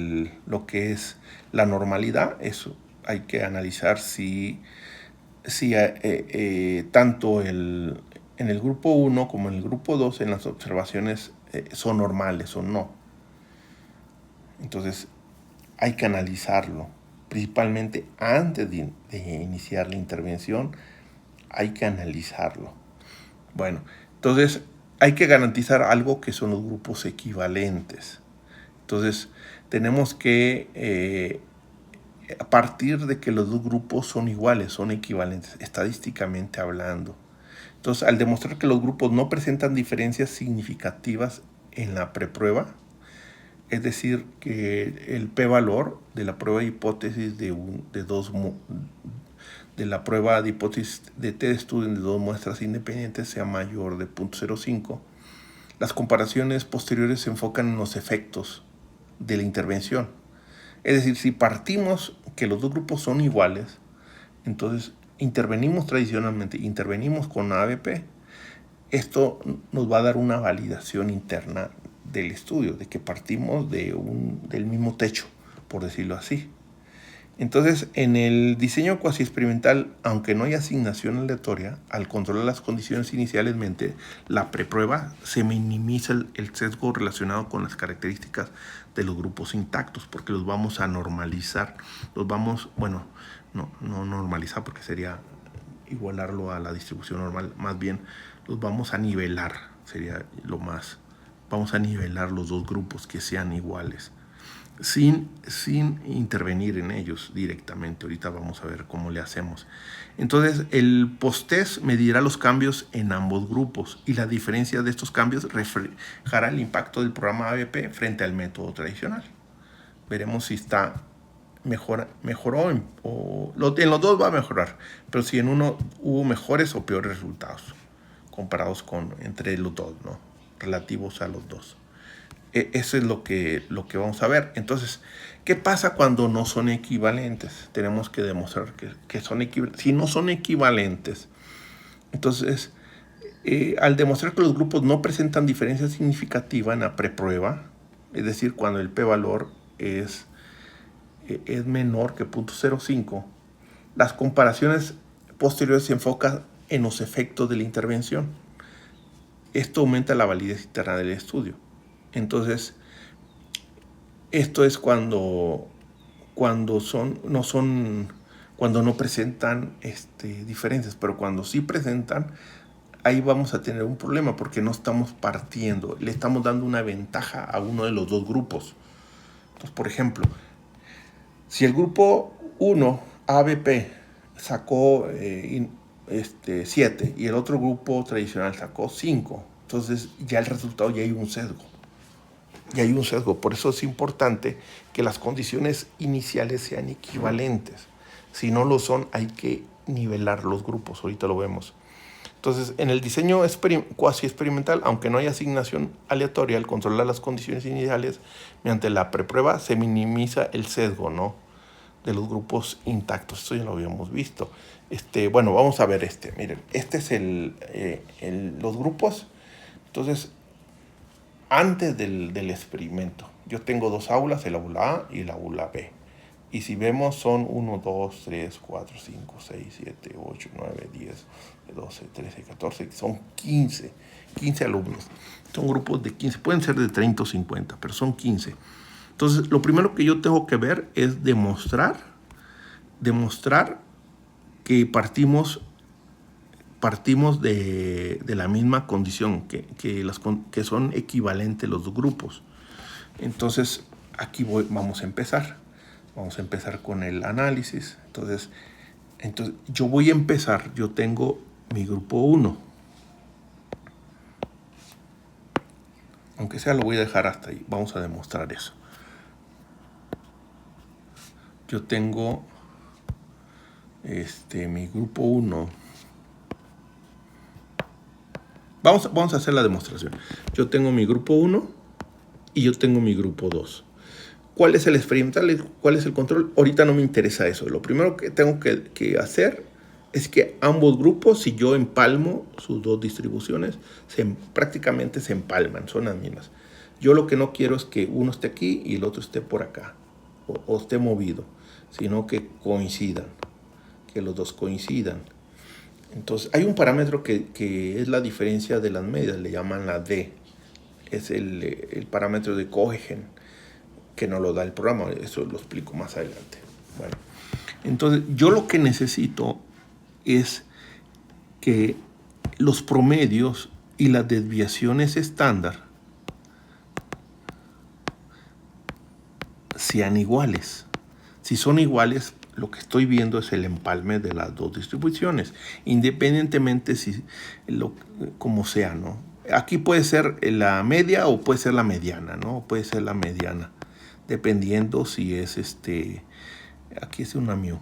lo que es la normalidad. Eso hay que analizar si tanto en el grupo 1 como en el grupo 2 en las observaciones son normales o no. Entonces hay que analizarlo, principalmente antes de iniciar la intervención, hay que analizarlo. Bueno, entonces hay que garantizar algo que son los grupos equivalentes. Entonces tenemos que, a partir de que los dos grupos son iguales, son equivalentes, estadísticamente hablando. Entonces, al demostrar que los grupos no presentan diferencias significativas en la preprueba, es decir, que el p-valor de la prueba de hipótesis de la prueba de hipótesis de test student de dos muestras independientes sea mayor de 0.05, las comparaciones posteriores se enfocan en los efectos de la intervención. Es decir, si partimos que los dos grupos son iguales, entonces intervenimos tradicionalmente, intervenimos con ABP, esto nos va a dar una validación interna del estudio, de que partimos del mismo techo, por decirlo así. Entonces, en el diseño cuasi experimental, aunque no hay asignación aleatoria, al controlar las condiciones inicialmente, la preprueba se minimiza el sesgo relacionado con las características de los grupos intactos, porque los vamos a normalizar. No normalizar porque sería igualarlo a la distribución normal, más bien los vamos a nivelar, sería lo más. Vamos a nivelar los dos grupos que sean iguales, sin intervenir en ellos directamente. Ahorita vamos a ver cómo le hacemos. Entonces, el post-test medirá los cambios en ambos grupos y la diferencia de estos cambios reflejará el impacto del programa ABP frente al método tradicional. Veremos si mejoró en los dos va a mejorar, pero si en uno hubo mejores o peores resultados comparados entre los dos, ¿no? Relativos a los dos. Eso es lo que vamos a ver. Entonces, ¿qué pasa cuando no son equivalentes? Tenemos que demostrar que son equivalentes. Si no son equivalentes, entonces, al demostrar que los grupos no presentan diferencia significativa en la preprueba, es decir, cuando el p-valor es menor que 0.05, las comparaciones posteriores se enfocan en los efectos de la intervención. Esto aumenta la validez interna del estudio. Entonces, esto es cuando no presentan diferencias, pero cuando sí presentan, ahí vamos a tener un problema porque no estamos partiendo, le estamos dando una ventaja a uno de los dos grupos. Entonces, por ejemplo, si el grupo 1, ABP, sacó 7 y el otro grupo tradicional sacó 5, Entonces ya el resultado ya hay un sesgo. Ya hay un sesgo. Por eso es importante que las condiciones iniciales sean equivalentes. Si no lo son, hay que nivelar los grupos. Ahorita lo vemos. Entonces, en el diseño cuasi experimental, aunque no haya asignación aleatoria, al controlar las condiciones iniciales mediante la preprueba, se minimiza el sesgo, ¿no?, de los grupos intactos. Esto ya lo habíamos visto. Bueno, vamos a ver Miren, este es los grupos. Entonces, antes del experimento, yo tengo dos aulas, el aula A y el aula B. Y si vemos son 1, 2, 3, 4, 5, 6, 7, 8, 9, 10, 12, 13, 14, son 15 alumnos. Son grupos de 15, pueden ser de 30 o 50, pero son 15. Entonces, lo primero que yo tengo que ver es demostrar que partimos de la misma condición, que son equivalentes los dos grupos. Entonces, aquí vamos a empezar. Vamos a empezar con el análisis. Entonces yo voy a empezar. Yo tengo mi grupo 1. Aunque sea, lo voy a dejar hasta ahí. Vamos a demostrar eso. Yo tengo mi grupo 1. Vamos a hacer la demostración. Yo tengo mi grupo 1 y yo tengo mi grupo 2. ¿Cuál es el experimental? ¿Cuál es el control? Ahorita no me interesa eso. Lo primero que tengo que hacer es que ambos grupos, si yo empalmo sus dos distribuciones, prácticamente se empalman, son las mismas. Yo lo que no quiero es que uno esté aquí y el otro esté por acá, o esté movido, sino que coincidan, que los dos coincidan. Entonces, hay un parámetro que es la diferencia de las medias, le llaman la D. Es el parámetro de Cohen, que no lo da el programa. Eso lo explico más adelante. Bueno, entonces yo lo que necesito es que los promedios y las desviaciones estándar sean iguales. Si son iguales, lo que estoy viendo es el empalme de las dos distribuciones, independientemente como sea, ¿no? Aquí puede ser la media o puede ser la mediana, ¿no? Puede ser la mediana, dependiendo si es aquí es una mu.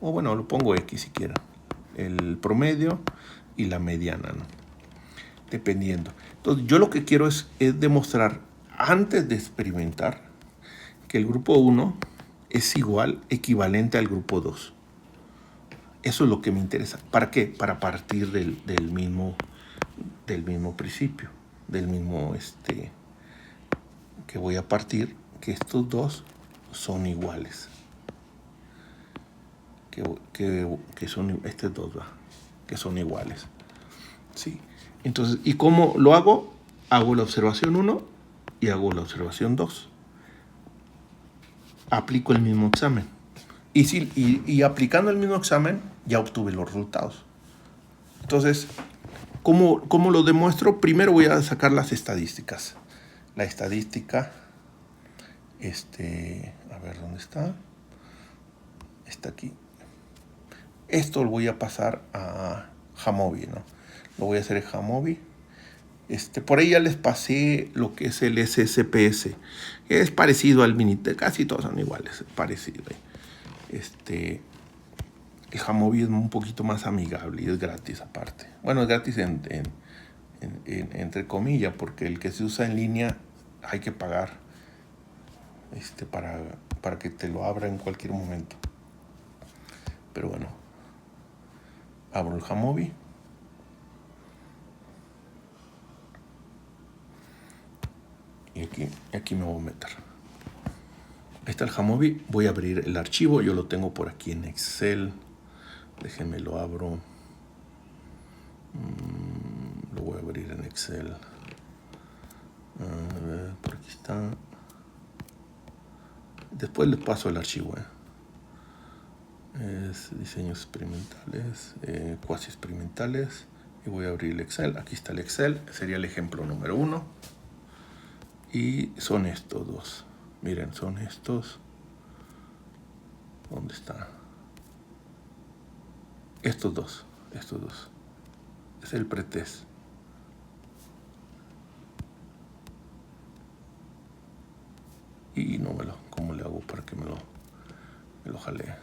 O bueno, lo pongo X si quiero. El promedio y la mediana, ¿no? Dependiendo. Entonces, yo lo que quiero es demostrar, antes de experimentar, que el grupo 1 es equivalente al grupo 2. Eso es lo que me interesa. ¿Para qué? Para partir del mismo principio, del mismo que voy a partir, que estos dos son iguales. Que son estos dos, que son iguales. ¿Sí? Entonces, ¿y cómo lo hago? Hago la observación 1 y hago la observación 2. Aplico el mismo examen. Y aplicando el mismo examen, ya obtuve los resultados. Entonces, ¿cómo lo demuestro? Primero voy a sacar las estadísticas. La estadística, a ver, ¿dónde está? Está aquí. Esto lo voy a pasar a Jamovi, ¿no? Lo voy a hacer en Jamovi. Por ahí ya les pasé lo que es el SSPS. Es parecido al Minitel, casi todos son iguales, parecido. El Jamovi es un poquito más amigable y es gratis aparte. Bueno, es gratis entre comillas, porque el que se usa en línea hay que pagar para que te lo abra en cualquier momento. Pero bueno, abro el Jamovi. Y aquí me voy a meter. Ahí está el Jamovi. Voy a abrir el archivo. Yo lo tengo por aquí en Excel. Déjenme lo abro. Lo voy a abrir en Excel. A ver, por aquí está. Después les paso el archivo. Es diseños experimentales, cuasi experimentales. Y voy a abrir el Excel. Aquí está el Excel. Sería el ejemplo número 1. Y son estos dos. Miren, son estos. ¿Dónde está? Estos dos. Es el pretest. que me lo jalé.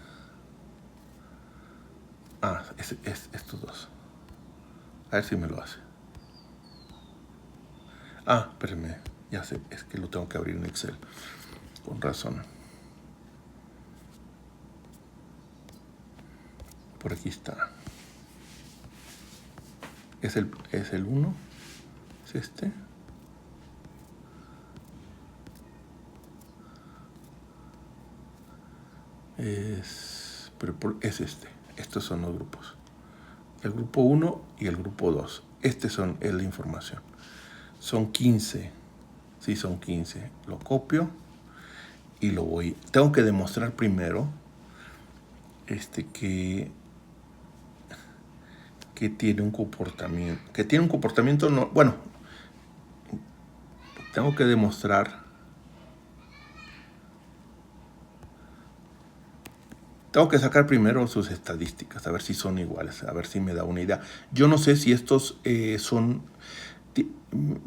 Es estos dos. A ver si me lo hace. Espérenme. Ya sé, es que lo tengo que abrir en Excel. Con razón. Por aquí está. Es el 1. Es este. Es este. Estos son los grupos. El grupo 1 y el grupo 2. Es la información. Son 15. Sí, son 15. Lo copio y lo voy. Tengo que demostrar primero que tiene un comportamiento. Que tiene un comportamiento no. Bueno, tengo que demostrar. Tengo que sacar primero sus estadísticas, a ver si son iguales, a ver si me da una idea. Yo no sé si estos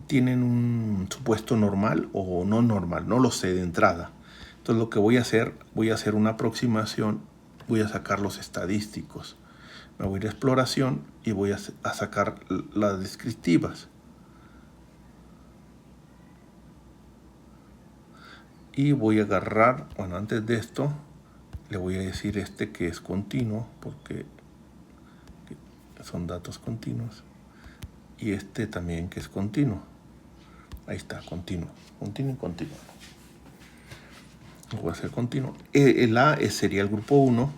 tienen un supuesto normal o no normal, no lo sé de entrada. Entonces lo que voy a hacer una aproximación, voy a sacar los estadísticos. Me voy a ir a exploración y voy a sacar las descriptivas. Y voy a agarrar, bueno, antes de esto, le voy a decir que es continuo, porque son datos continuos. Y también que es continuo. Ahí está, continuo. Continuo y continuo. Voy a hacer continuo. El A sería el grupo 1.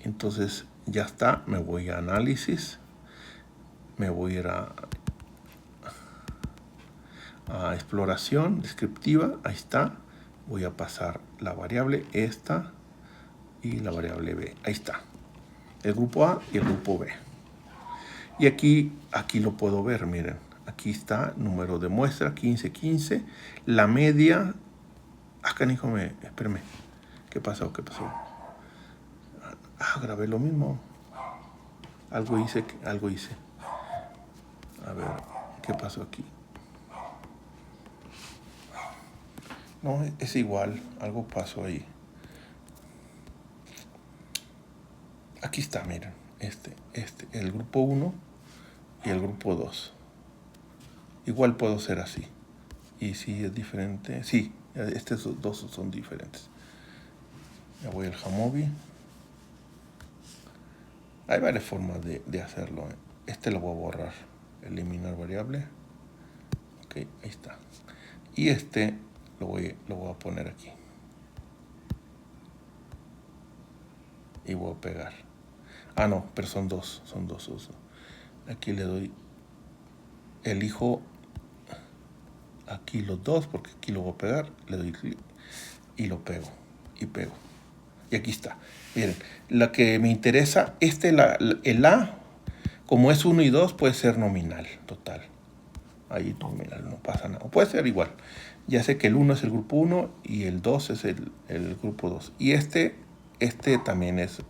Entonces ya está. Me voy a análisis. Me voy a ir a exploración descriptiva. Ahí está. Voy a pasar la variable esta y la variable B. Ahí está. El grupo A y el grupo B. Y aquí lo puedo ver, miren. Aquí está, número de muestra, 15, 15. La media. Canijo, espérame. ¿Qué pasó? Grabé lo mismo. Algo hice. A ver, ¿qué pasó aquí? No, es igual. Algo pasó ahí. Aquí está, miren. El grupo 1 y el grupo 2. Igual puedo ser así. Y si es diferente. Sí, estos dos son diferentes. Ya voy al Jamovi. Hay varias formas de hacerlo. Lo voy a borrar. Eliminar variable. Ok, ahí está. Y lo voy a poner aquí. Y voy a pegar. No, pero son dos. Aquí le doy. Elijo aquí los dos, porque aquí lo voy a pegar. Le doy clic y lo pego. Y pego. Y aquí está. Miren, la que me interesa, el A, como es 1 y 2, puede ser nominal, total. Ahí nominal, no pasa nada. Puede ser igual. Ya sé que el 1 es el grupo 1 y el 2 es el grupo 2. Y también es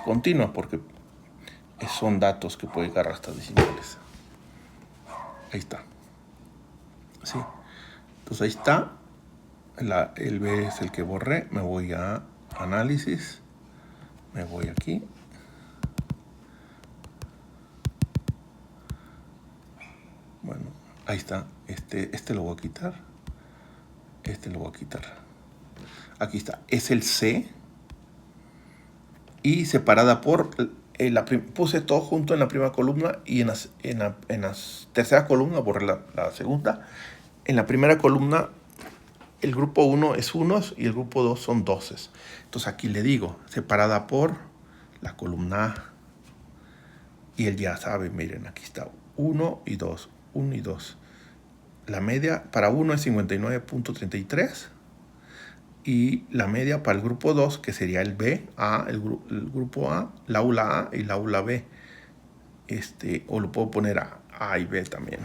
continuo, porque son datos que puede agarrar hasta decimales. Ahí está. Sí. Entonces ahí está. El B es el que borré. Me voy a análisis. Me voy aquí. Bueno, ahí está. Lo voy a quitar. Lo voy a quitar. Aquí está. Es el C. Y separada por... puse todo junto en la primera columna y en la tercera columna, borré la segunda. En la primera columna, el grupo 1 es unos y el grupo 2 son 12. Entonces aquí le digo, separada por la columna A. Y él ya sabe, miren, aquí está 1 y 2, 1 y 2. La media para 1 es 59.33. Y la media para el grupo 2, que sería el B, el grupo A, la aula A y la aula B. O lo puedo poner A y B también.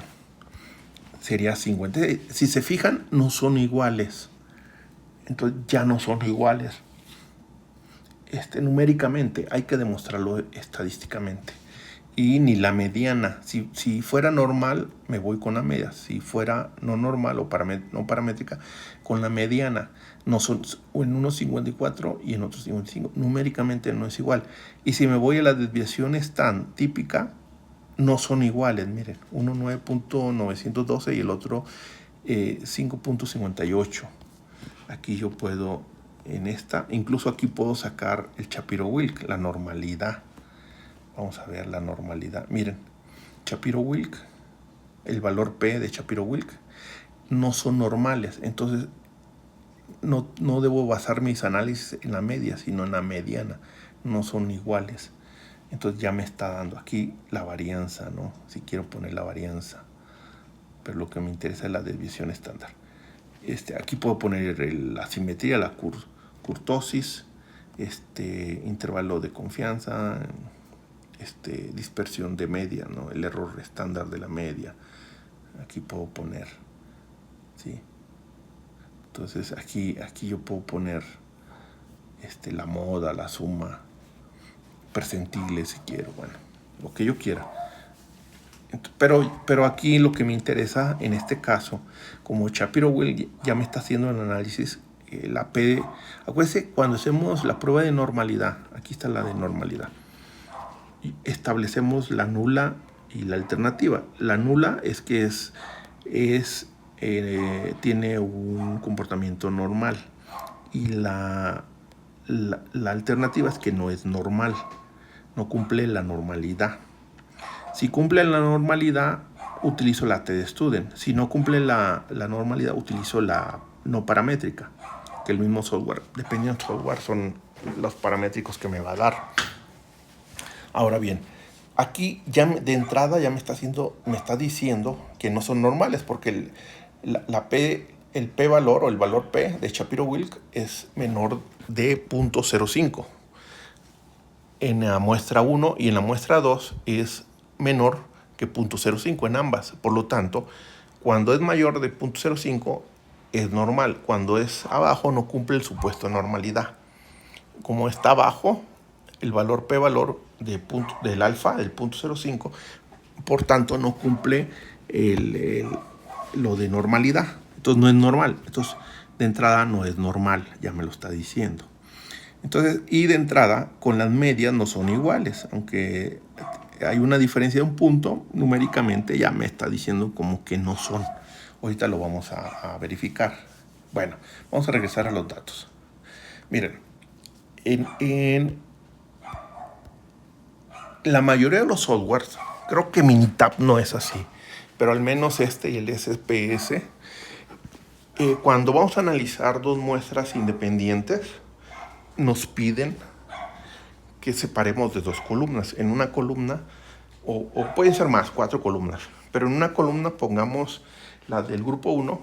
Sería 50. Si se fijan, no son iguales. Entonces ya no son iguales. Numéricamente, hay que demostrarlo estadísticamente. y ni la mediana. Si fuera normal, me voy con la media. Si fuera no normal o no paramétrica, con la mediana. No son en unos 54 y en otros 55. Numéricamente no es igual. Y si me voy a la desviación tan típica, no son iguales. Miren, uno 9.912 y el otro 5.58. Aquí yo puedo, en esta, incluso aquí puedo sacar el Shapiro-Wilk, la normalidad. Vamos a ver la normalidad. Miren, Shapiro-Wilk, el valor P de Shapiro-Wilk, no son normales. Entonces, no debo basar mis análisis en la media, sino en la mediana. No son iguales. Entonces ya me está dando aquí la varianza, ¿no? Si quiero poner la varianza. Pero lo que me interesa es la desviación estándar. Aquí puedo poner la simetría, la kurtosis, intervalo de confianza, dispersión de media, ¿no? El error estándar de la media. Aquí puedo poner, ¿sí? Entonces aquí yo puedo poner la moda, la suma, percentiles si quiero, bueno, lo que yo quiera. Pero aquí lo que me interesa en este caso, como Shapiro-Wilk ya me está haciendo el análisis, la P, acuérdense, cuando hacemos la prueba de normalidad, aquí está la de normalidad, establecemos la nula y la alternativa. La nula es que tiene un comportamiento normal y la alternativa es que no es normal, no cumple la normalidad. Si cumple la normalidad, utilizo la t-de-Student. Si no cumple la normalidad, utilizo la no paramétrica, que el mismo software, dependiendo del software, son los paramétricos que me va a dar. Ahora bien, aquí ya de entrada ya me está diciendo que no son normales, porque el P valor o el valor P de Shapiro-Wilk es menor de 0.05 en la muestra 1 y en la muestra 2 es menor que 0.05 en ambas. Por lo tanto, cuando es mayor de 0.05 es normal. Cuando es abajo no cumple el supuesto de normalidad. Como está abajo el valor P valor del alfa, del 0.05, por tanto no cumple lo de normalidad. Entonces no es normal. Entonces de entrada no es normal, ya me lo está diciendo. Entonces, y de entrada, con las medias no son iguales, aunque hay una diferencia de un punto, numéricamente ya me está diciendo como que no son. Ahorita lo vamos a verificar. Bueno, vamos a regresar a los datos. Miren, en la mayoría de los softwares, creo que Minitab no es así, pero al menos y el SPS, cuando vamos a analizar dos muestras independientes, nos piden que separemos de dos columnas. En una columna, o pueden ser más, 4 columnas, pero en una columna pongamos la del grupo 1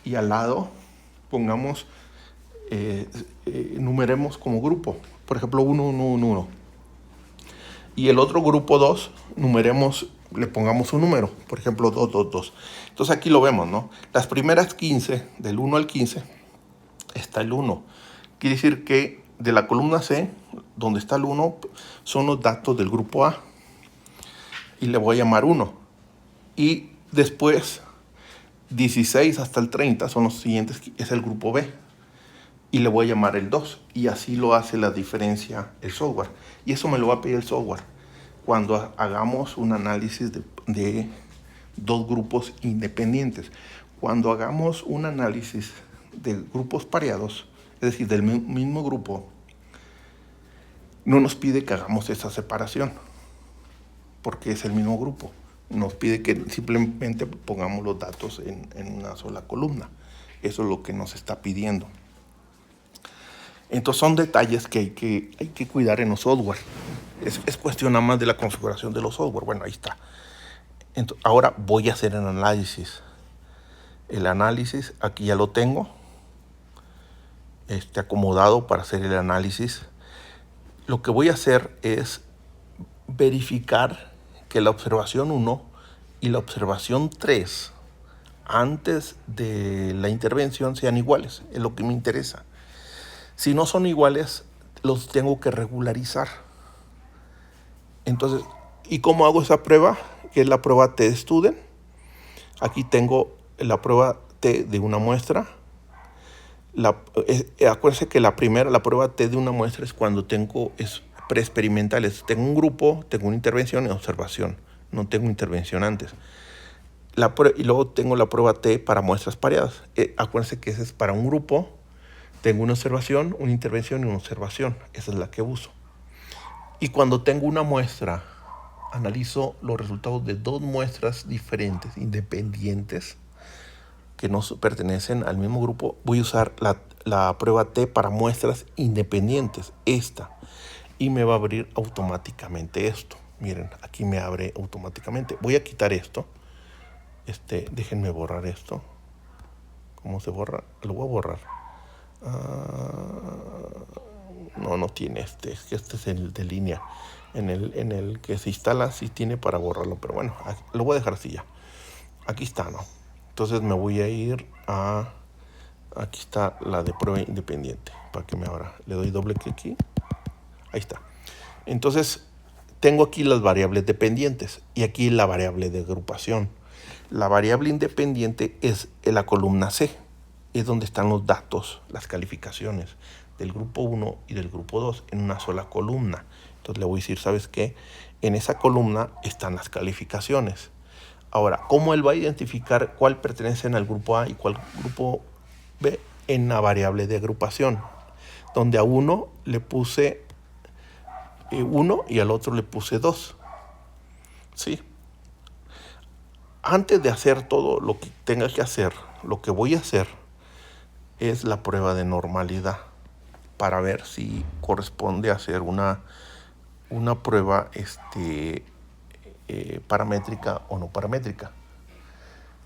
y al lado pongamos, numeremos como grupo, por ejemplo 1, 1, 1, 1. Y el otro grupo 2, numeremos, le pongamos un número, por ejemplo 2, 2, 2. Entonces aquí lo vemos, ¿no? Las primeras 15, del 1 al 15, está el 1. Quiere decir que de la columna C, donde está el 1, son los datos del grupo A. Y le voy a llamar 1. Y después, 16 hasta el 30 son los siguientes, es el grupo B. Y le voy a llamar el 2. Y así lo hace la diferencia el software. Y eso me lo va a pedir el software cuando hagamos un análisis de dos grupos independientes. Cuando hagamos un análisis de grupos pareados, es decir, del mismo grupo, no nos pide que hagamos esa separación, porque es el mismo grupo. Nos pide que simplemente pongamos los datos en una sola columna. Eso es lo que nos está pidiendo. Entonces son detalles que hay que cuidar en los software. Es cuestión nada más de la configuración de los software. Bueno, ahí está. Entonces, ahora voy a hacer el análisis. El análisis, aquí ya lo tengo. Acomodado para hacer el análisis. Lo que voy a hacer es verificar que la observación 1 y la observación 3 antes de la intervención sean iguales. Es lo que me interesa. Si no son iguales, los tengo que regularizar. Entonces, ¿Y cómo hago esa prueba? Que es la prueba T-Student. Aquí tengo la prueba T de una muestra. Acuérdense que la prueba T de una muestra es cuando es preexperimentales. Tengo un grupo, tengo una intervención y observación. No tengo intervención antes. Y luego tengo la prueba T para muestras pareadas. Acuérdense que ese es para un grupo. Tengo una observación, una intervención y una observación. Esa es la que uso. Y cuando tengo una muestra, analizo los resultados de dos muestras diferentes, independientes, que no pertenecen al mismo grupo. Voy a usar la prueba T para muestras independientes, esta. Y me va a abrir automáticamente esto. Miren, aquí me abre automáticamente. Voy a quitar esto. Déjenme borrar esto. ¿Cómo se borra? Lo voy a borrar. No tiene este es el de línea. En el que se instala sí tiene para borrarlo, pero bueno, lo voy a dejar así ya. Aquí está, ¿no? Entonces me voy a ir a... Aquí está la de prueba independiente, para que me abra. Le doy doble clic aquí. Ahí está. Entonces, tengo aquí las variables dependientes y aquí la variable de agrupación. La variable independiente es en la columna C. Es donde están los datos, las calificaciones del grupo 1 y del grupo 2 en una sola columna. Entonces le voy a decir, ¿sabes qué? En esa columna están las calificaciones. Ahora, ¿cómo él va a identificar cuál pertenecen al grupo A y cuál grupo B? En la variable de agrupación, donde a uno le puse 1 y al otro le puse 2. ¿Sí? Antes de hacer todo lo que tenga que hacer, lo que voy a hacer es la prueba de normalidad para ver si corresponde a hacer una prueba paramétrica o no paramétrica.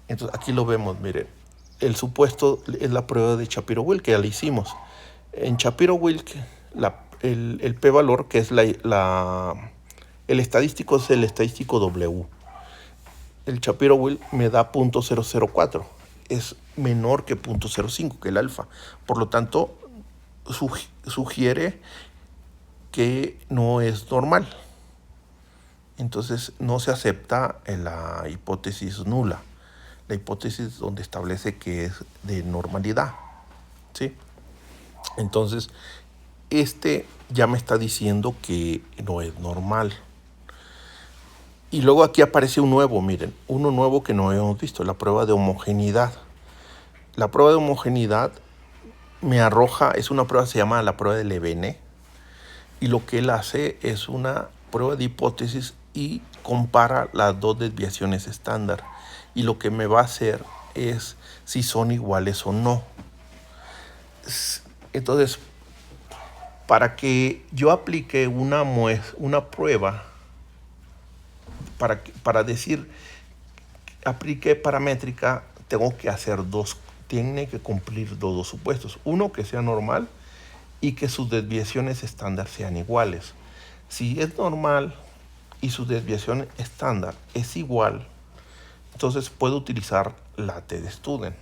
Entonces aquí lo vemos, miren. El supuesto es la prueba de Shapiro-Wilk, que ya la hicimos. En Shapiro-Wilk, el p-valor, que es el estadístico, es el estadístico W. El Shapiro-Wilk me da 0.004. Es menor que 0.05, que el alfa. Por lo tanto, sugiere que no es normal. Entonces no se acepta la hipótesis nula, la hipótesis donde establece que es de normalidad, ¿sí? Entonces ya me está diciendo que no es normal. Y luego aquí aparece un nuevo, miren, uno nuevo que no hemos visto, la prueba de homogeneidad. La prueba de homogeneidad me arroja, es una prueba, se llama la prueba de Levene, y lo que él hace es una prueba de hipótesis y compara las dos desviaciones estándar, y lo que me va a hacer es si son iguales o no. Entonces, para que yo aplique una prueba, para decir aplique paramétrica, tiene que cumplir dos supuestos. Uno, que sea normal, y que sus desviaciones estándar sean iguales. Si es normal y su desviación estándar es igual, entonces puedo utilizar la T-Student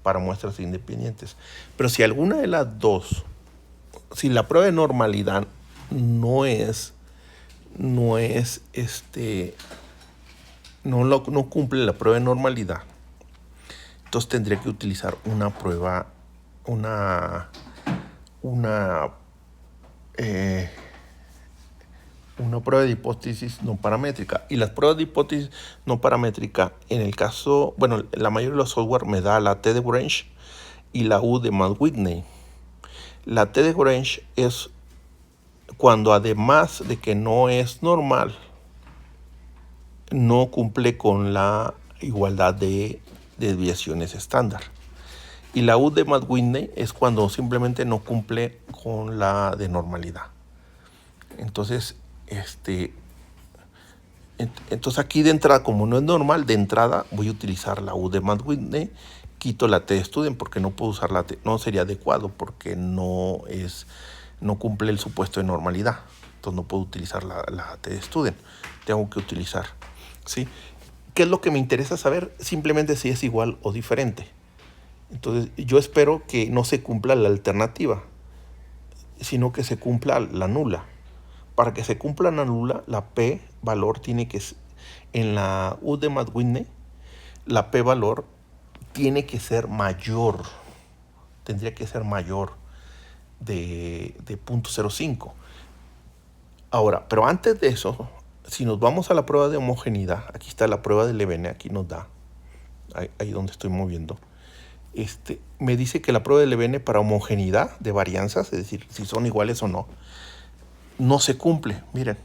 para muestras independientes. Pero si alguna de las dos, si la prueba de normalidad no cumple la prueba de normalidad, entonces tendría que utilizar una prueba, una prueba de hipótesis no paramétrica. Y las pruebas de hipótesis no paramétrica, en el caso, bueno, la mayoría de los software me da la T de Grange y la U de Matt-Whitney. La T de Grange es cuando, además de que no es normal, no cumple con la igualdad de desviaciones estándar. Y la U de Matt-Whitney es cuando simplemente no cumple con la de normalidad. Entonces, entonces aquí de entrada, como no es normal, de entrada voy a utilizar la U de Matt-Whitney, quito la T-Student porque no puedo usar no sería adecuado porque no cumple el supuesto de normalidad. Entonces no puedo utilizar la T-Student, tengo que utilizar, ¿sí? ¿Qué es lo que me interesa saber? Simplemente si es igual o diferente. Entonces yo espero que no se cumpla la alternativa, sino que se cumpla la nula. Para que se cumpla la nula, la P valor tiene que, en la U de Matt-Whitney, la P valor tiene que ser mayor, tendría que ser mayor de 0.05. Ahora, pero antes de eso, si nos vamos a la prueba de homogeneidad, aquí está la prueba de Levene, aquí nos da, ahí donde estoy moviendo, me dice que la prueba de Levene para homogeneidad de varianzas, es decir, si son iguales o no, no se cumple, miren.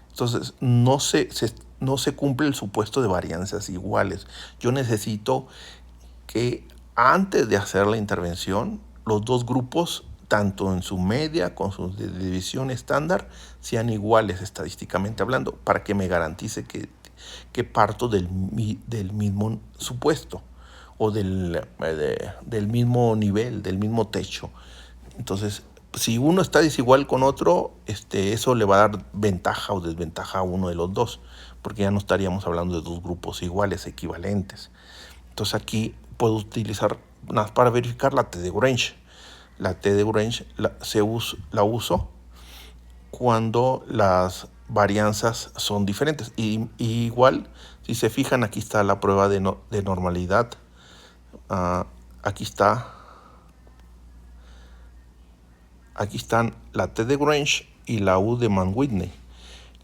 Entonces, no se cumple el supuesto de varianzas iguales. Yo necesito que antes de hacer la intervención, los dos grupos, tanto en su media como su división estándar, sean iguales estadísticamente hablando, para que me garantice que parto del mismo supuesto o del mismo nivel, del mismo techo. Entonces, si uno está desigual con otro, eso le va a dar ventaja o desventaja a uno de los dos, porque ya no estaríamos hablando de dos grupos iguales, equivalentes. Entonces aquí puedo utilizar, nada más para verificar, la T de Grange. La T de Grange la uso cuando las varianzas son diferentes. Y igual, si se fijan, aquí está la prueba de normalidad. Aquí están la T de Grange y la U de Matt-Whitney.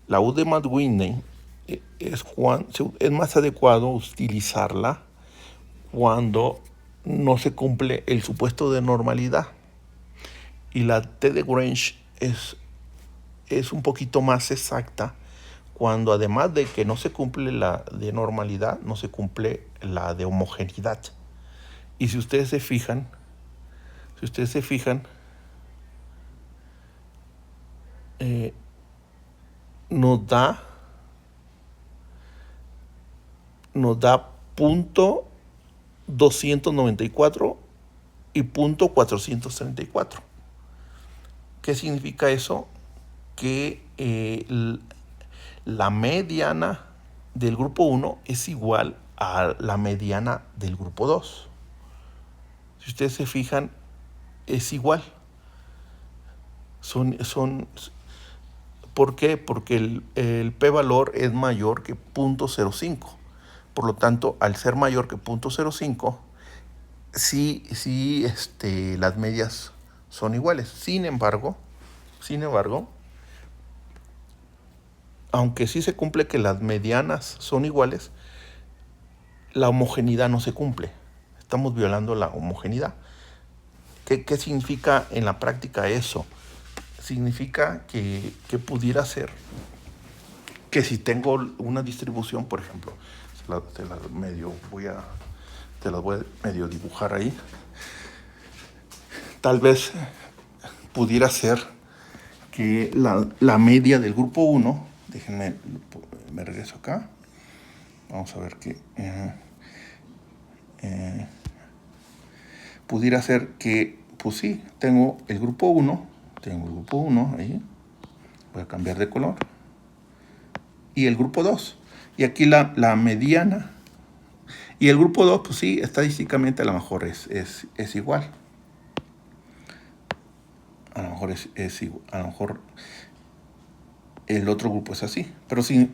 La U de Matt-Whitney es más adecuado utilizarla cuando no se cumple el supuesto de normalidad. Y la T de Grange es un poquito más exacta cuando, además de que no se cumple la de normalidad, no se cumple la de homogeneidad. Y si ustedes se fijan, nos da punto 294 y punto 434. ¿Qué significa eso? Que la mediana del grupo 1 es igual a la mediana del grupo 2. Si ustedes se fijan, es igual. ¿Por qué? Porque el p-valor es mayor que 0.05. Por lo tanto, al ser mayor que 0.05, sí, las medias son iguales. Sin embargo, aunque sí se cumple que las medianas son iguales, la homogeneidad no se cumple. Estamos violando la homogeneidad. ¿Qué significa en la práctica eso? Significa que pudiera ser que si tengo una distribución, por ejemplo, te las voy a medio dibujar ahí. Tal vez pudiera ser que la media del grupo 1, déjenme, me regreso acá. Vamos a ver qué. Pudiera ser que, pues sí, tengo el grupo 1 ahí. Voy a cambiar de color. Y el grupo 2. Y aquí la mediana. Y el grupo 2, pues sí, estadísticamente a lo mejor es igual. A lo mejor es igual. A lo mejor el otro grupo es así.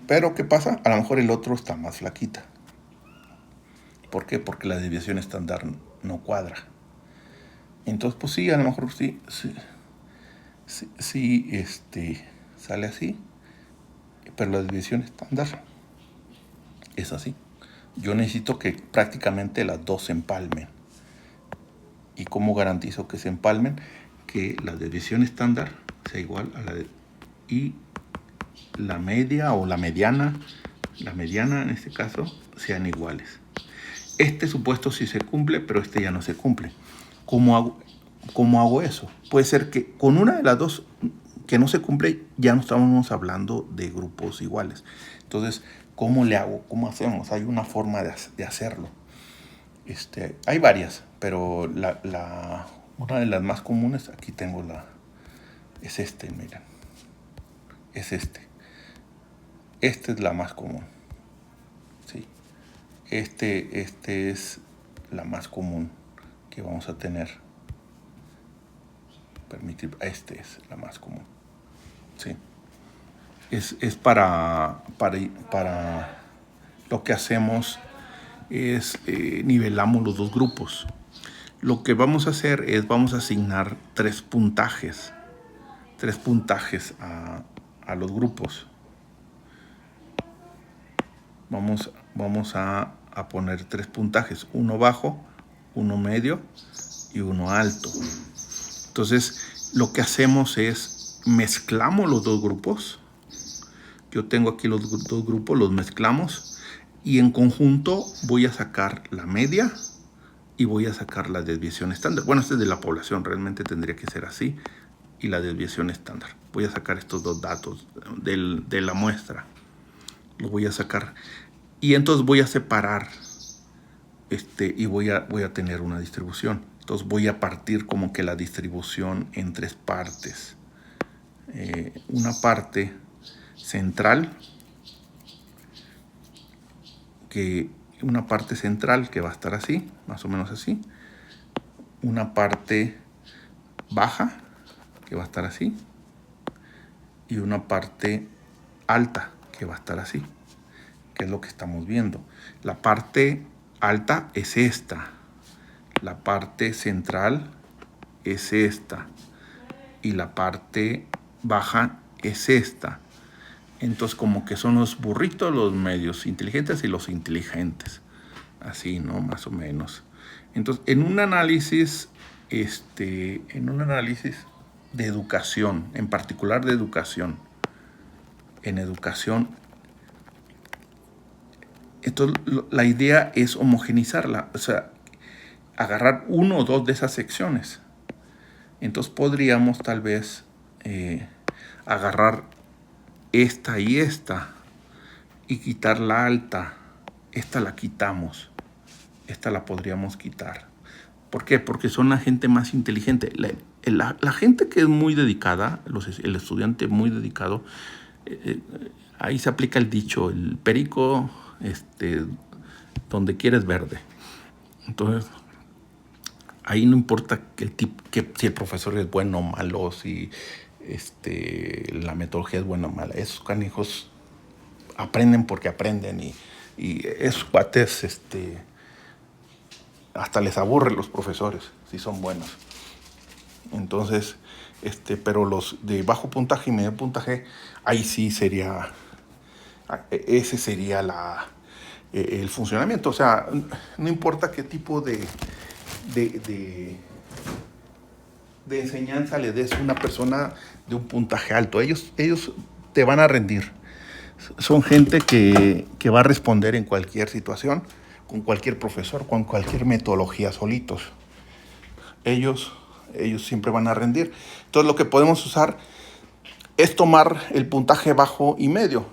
Pero ¿qué pasa? A lo mejor el otro está más flaquita. ¿Por qué? Porque la desviación estándar no cuadra. Entonces, pues sí, a lo mejor sí sale así. Pero la desviación estándar es así. Yo necesito que prácticamente las dos se empalmen. ¿Y cómo garantizo que se empalmen? Que la desviación estándar sea igual a la de... Y la media o la mediana en este caso, sean iguales. Este supuesto sí se cumple, pero este ya no se cumple. ¿Cómo hago eso? Puede ser que con una de las dos que no se cumple, ya no estamos hablando de grupos iguales. Entonces, ¿cómo le hago? ¿Cómo hacemos? Hay una forma de hacerlo. Hay varias, pero una de las más comunes, aquí tengo es miren. Es Esta es la más común. Sí. Es la más común que vamos a tener. Es la más común. Sí. es para lo que hacemos es nivelamos los dos grupos. Lo que vamos a hacer es vamos a asignar tres puntajes a los grupos. Vamos a poner tres puntajes, uno bajo, uno medio y uno alto. Entonces, lo que hacemos es mezclamos los dos grupos. Yo tengo aquí los dos grupos, los mezclamos y en conjunto voy a sacar la media y voy a sacar la desviación estándar. Bueno, este es de la población, realmente tendría que ser así. Y la desviación estándar. Voy a sacar estos dos datos de la muestra. Los voy a sacar. Y entonces voy a separar y voy a tener una distribución. Entonces voy a partir como que la distribución en tres partes. Una parte central, una parte central que va a estar así, más o menos así. Una parte baja, que va a estar así. Y una parte alta, que va a estar así, que es lo que estamos viendo. La parte alta es esta. La parte central es esta. Y la parte baja es esta. Entonces, como que son los burritos, los medios inteligentes y los inteligentes. Así, ¿no? Más o menos. Entonces, en un análisis de educación, en particular de educación, en educación, entonces la idea es homogenizarla, o sea, agarrar uno o dos de esas secciones. Entonces podríamos tal vez agarrar esta y quitar la alta. Esta la quitamos. Esta la podríamos quitar. ¿Por qué? Porque son la gente más inteligente. La gente que es muy dedicada, el estudiante muy dedicado, ahí se aplica el dicho, el perico donde quieres verde. Entonces, ahí no importa si el profesor es bueno o malo, si la metodología es buena o mala. Esos canijos aprenden porque aprenden y esos cuates hasta les aburre los profesores si son buenos. Entonces, pero los de bajo puntaje y medio puntaje, ahí sí sería, ese sería el funcionamiento. O sea, no importa qué tipo de enseñanza le des a una persona de un puntaje alto, ellos te van a rendir. Son gente que va a responder en cualquier situación, con cualquier profesor, con cualquier metodología solitos. Ellos siempre van a rendir. Entonces lo que podemos usar es tomar el puntaje bajo y medio.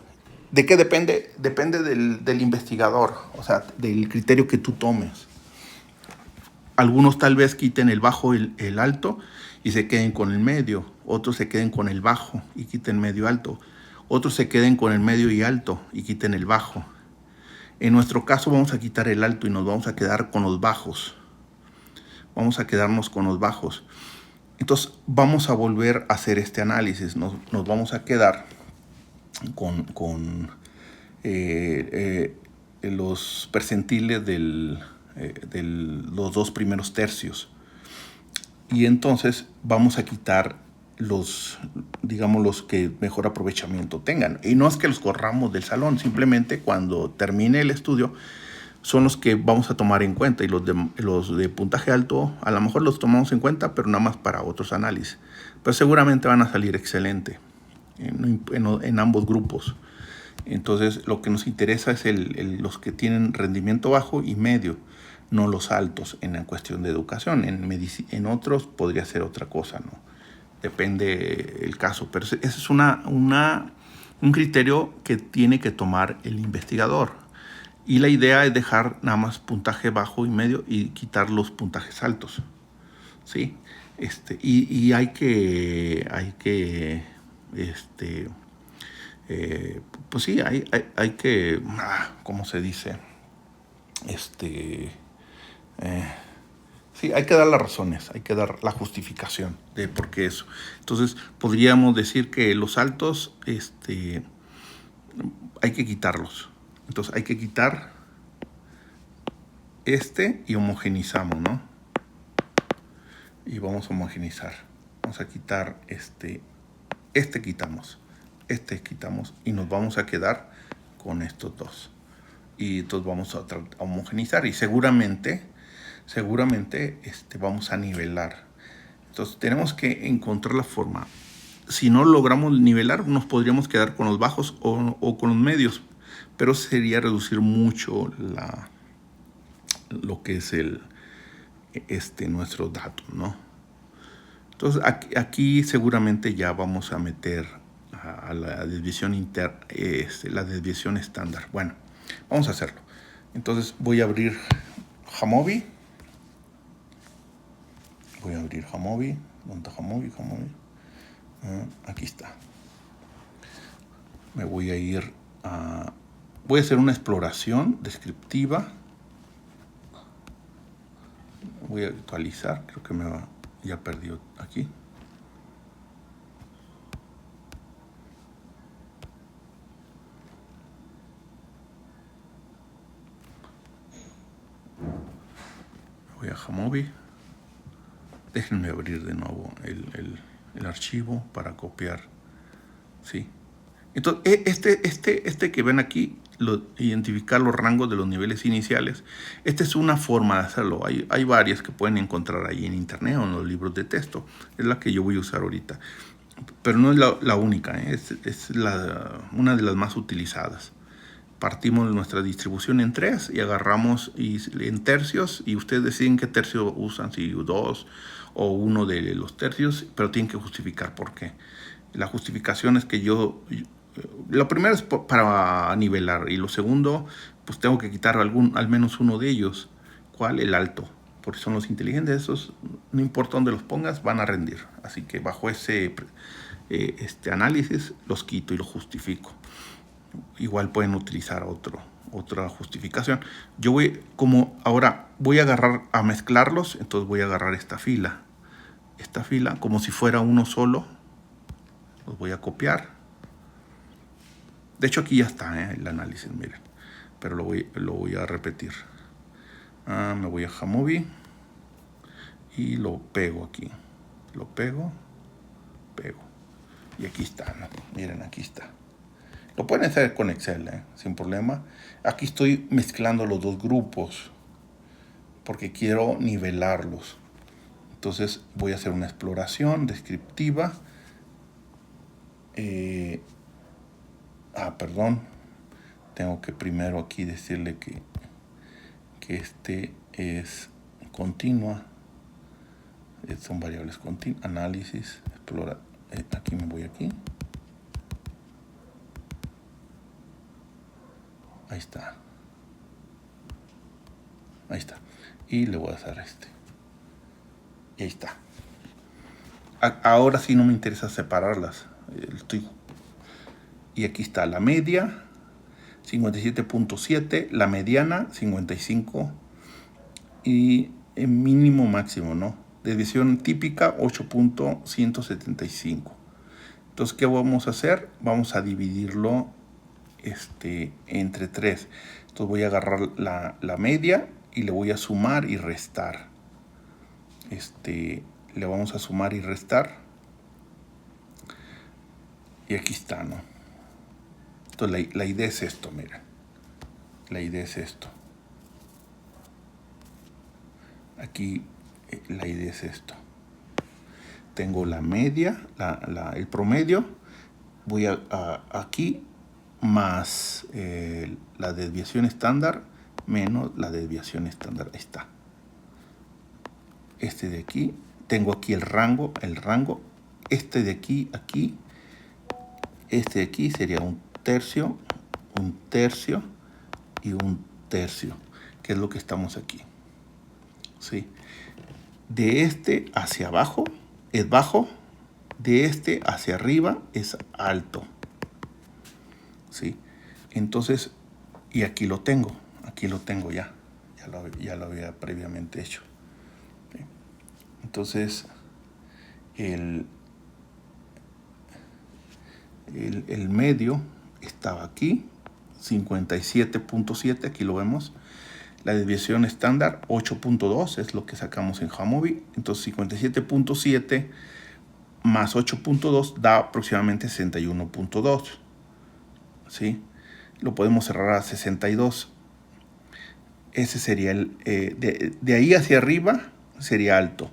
¿De qué depende? Depende del investigador, o sea, del criterio que tú tomes. Algunos tal vez quiten el bajo y el alto y se queden con el medio. Otros se queden con el bajo y quiten medio alto. Otros se queden con el medio y alto y quiten el bajo. En nuestro caso vamos a quitar el alto y nos vamos a quedar con los bajos. Vamos a quedarnos con los bajos. Entonces vamos a volver a hacer este análisis. Nos vamos a quedar con los percentiles de los dos primeros tercios. Y entonces vamos a quitar los que mejor aprovechamiento tengan. Y no es que los corramos del salón, simplemente cuando termine el estudio son los que vamos a tomar en cuenta. Y los de puntaje alto a lo mejor los tomamos en cuenta, pero nada más para otros análisis. Pero seguramente van a salir excelente en ambos grupos. Entonces lo que nos interesa es los que tienen rendimiento bajo y medio, no los altos en la cuestión de educación. En otros podría ser otra cosa, ¿no? Depende el caso, pero ese es un criterio que tiene que tomar el investigador. Y la idea es dejar nada más puntaje bajo y medio y quitar los puntajes altos, ¿sí? Y hay que pues sí, hay que, ¿cómo se dice? Sí, hay que dar las razones, hay que dar la justificación de por qué eso. Entonces, podríamos decir que los altos, hay que quitarlos. Entonces, hay que quitar y homogenizamos, ¿no? Y vamos a homogenizar. Vamos a quitar quitamos, quitamos y nos vamos a quedar con estos dos. Y entonces vamos a homogenizar y seguramente vamos a nivelar. Entonces tenemos que encontrar la forma. Si no logramos nivelar, nos podríamos quedar con los bajos o con los medios, pero sería reducir mucho lo que es nuestros datos, ¿no? Entonces aquí seguramente ya vamos a meter a la desviación la desviación estándar. Bueno, vamos a hacerlo. Entonces voy a abrir Jamovi. Voy a abrir Jamovi. ¿Dónde está Jamovi? Aquí está. Me voy a ir a... Voy a hacer una exploración descriptiva. Voy a actualizar. Creo que ya perdió aquí. Voy a Jamovi. Déjenme abrir de nuevo el archivo para copiar. Sí. Entonces, este que ven aquí, identificar los rangos de los niveles iniciales, esta es una forma de hacerlo. Hay varias que pueden encontrar ahí en internet o en los libros de texto. Es la que yo voy a usar ahorita. Pero no es la única, ¿eh? Es una de las más utilizadas. Partimos de nuestra distribución en 3 y agarramos en tercios y ustedes deciden qué tercio usan, si 2 o 1 de los tercios, pero tienen que justificar por qué. La justificación es que lo primero es para nivelar y lo segundo, pues tengo que quitar al menos uno de ellos. ¿Cuál? El alto, porque son los inteligentes. Esos, no importa dónde los pongas, van a rendir. Así que bajo ese análisis los quito y los justifico. Igual pueden utilizar otra justificación. Yo ahora voy a agarrar a mezclarlos, entonces voy a agarrar esta fila como si fuera uno solo. Los voy a copiar. De hecho aquí ya está el análisis, miren, pero lo voy a repetir. Me voy a Jamovi y lo pego aquí. Lo pego y aquí está, ¿no? Miren, aquí está. Lo pueden hacer con Excel, sin problema. Aquí estoy mezclando los dos grupos porque quiero nivelarlos. Entonces voy a hacer una exploración descriptiva. Perdón. Tengo que primero aquí decirle que este es continua. Son variables continuas. Análisis, explora. Aquí me voy aquí. Ahí está. Y le voy a hacer Y ahí está. Ahora sí no me interesa separarlas. Y aquí está la media, 57.7, la mediana, 55 y el mínimo máximo, ¿no? Desviación típica, 8.175. Entonces, ¿qué vamos a hacer? Vamos a dividirlo entre 3. Entonces voy a agarrar la media y le voy a sumar y restar. Le vamos a sumar y restar. Y aquí está, ¿no? Entonces la idea es esto, mira. La idea es esto. Aquí la idea es esto. Tengo la media, el promedio. Voy aquí más la desviación estándar menos la desviación estándar. Ahí está. De aquí. Tengo aquí el rango. De aquí. De aquí sería un tercio y un tercio, que es lo que estamos aquí. ¿Sí? De hacia abajo es bajo, de hacia arriba es alto. ¿Sí? Entonces, y aquí lo tengo ya lo había previamente hecho. Entonces, el medio estaba aquí, 57.7, aquí lo vemos. La desviación estándar 8.2 es lo que sacamos en Jamovi. Entonces 57.7 más 8.2 da aproximadamente 61.2. ¿Sí? Lo podemos cerrar a 62. Ese sería de ahí hacia arriba sería alto.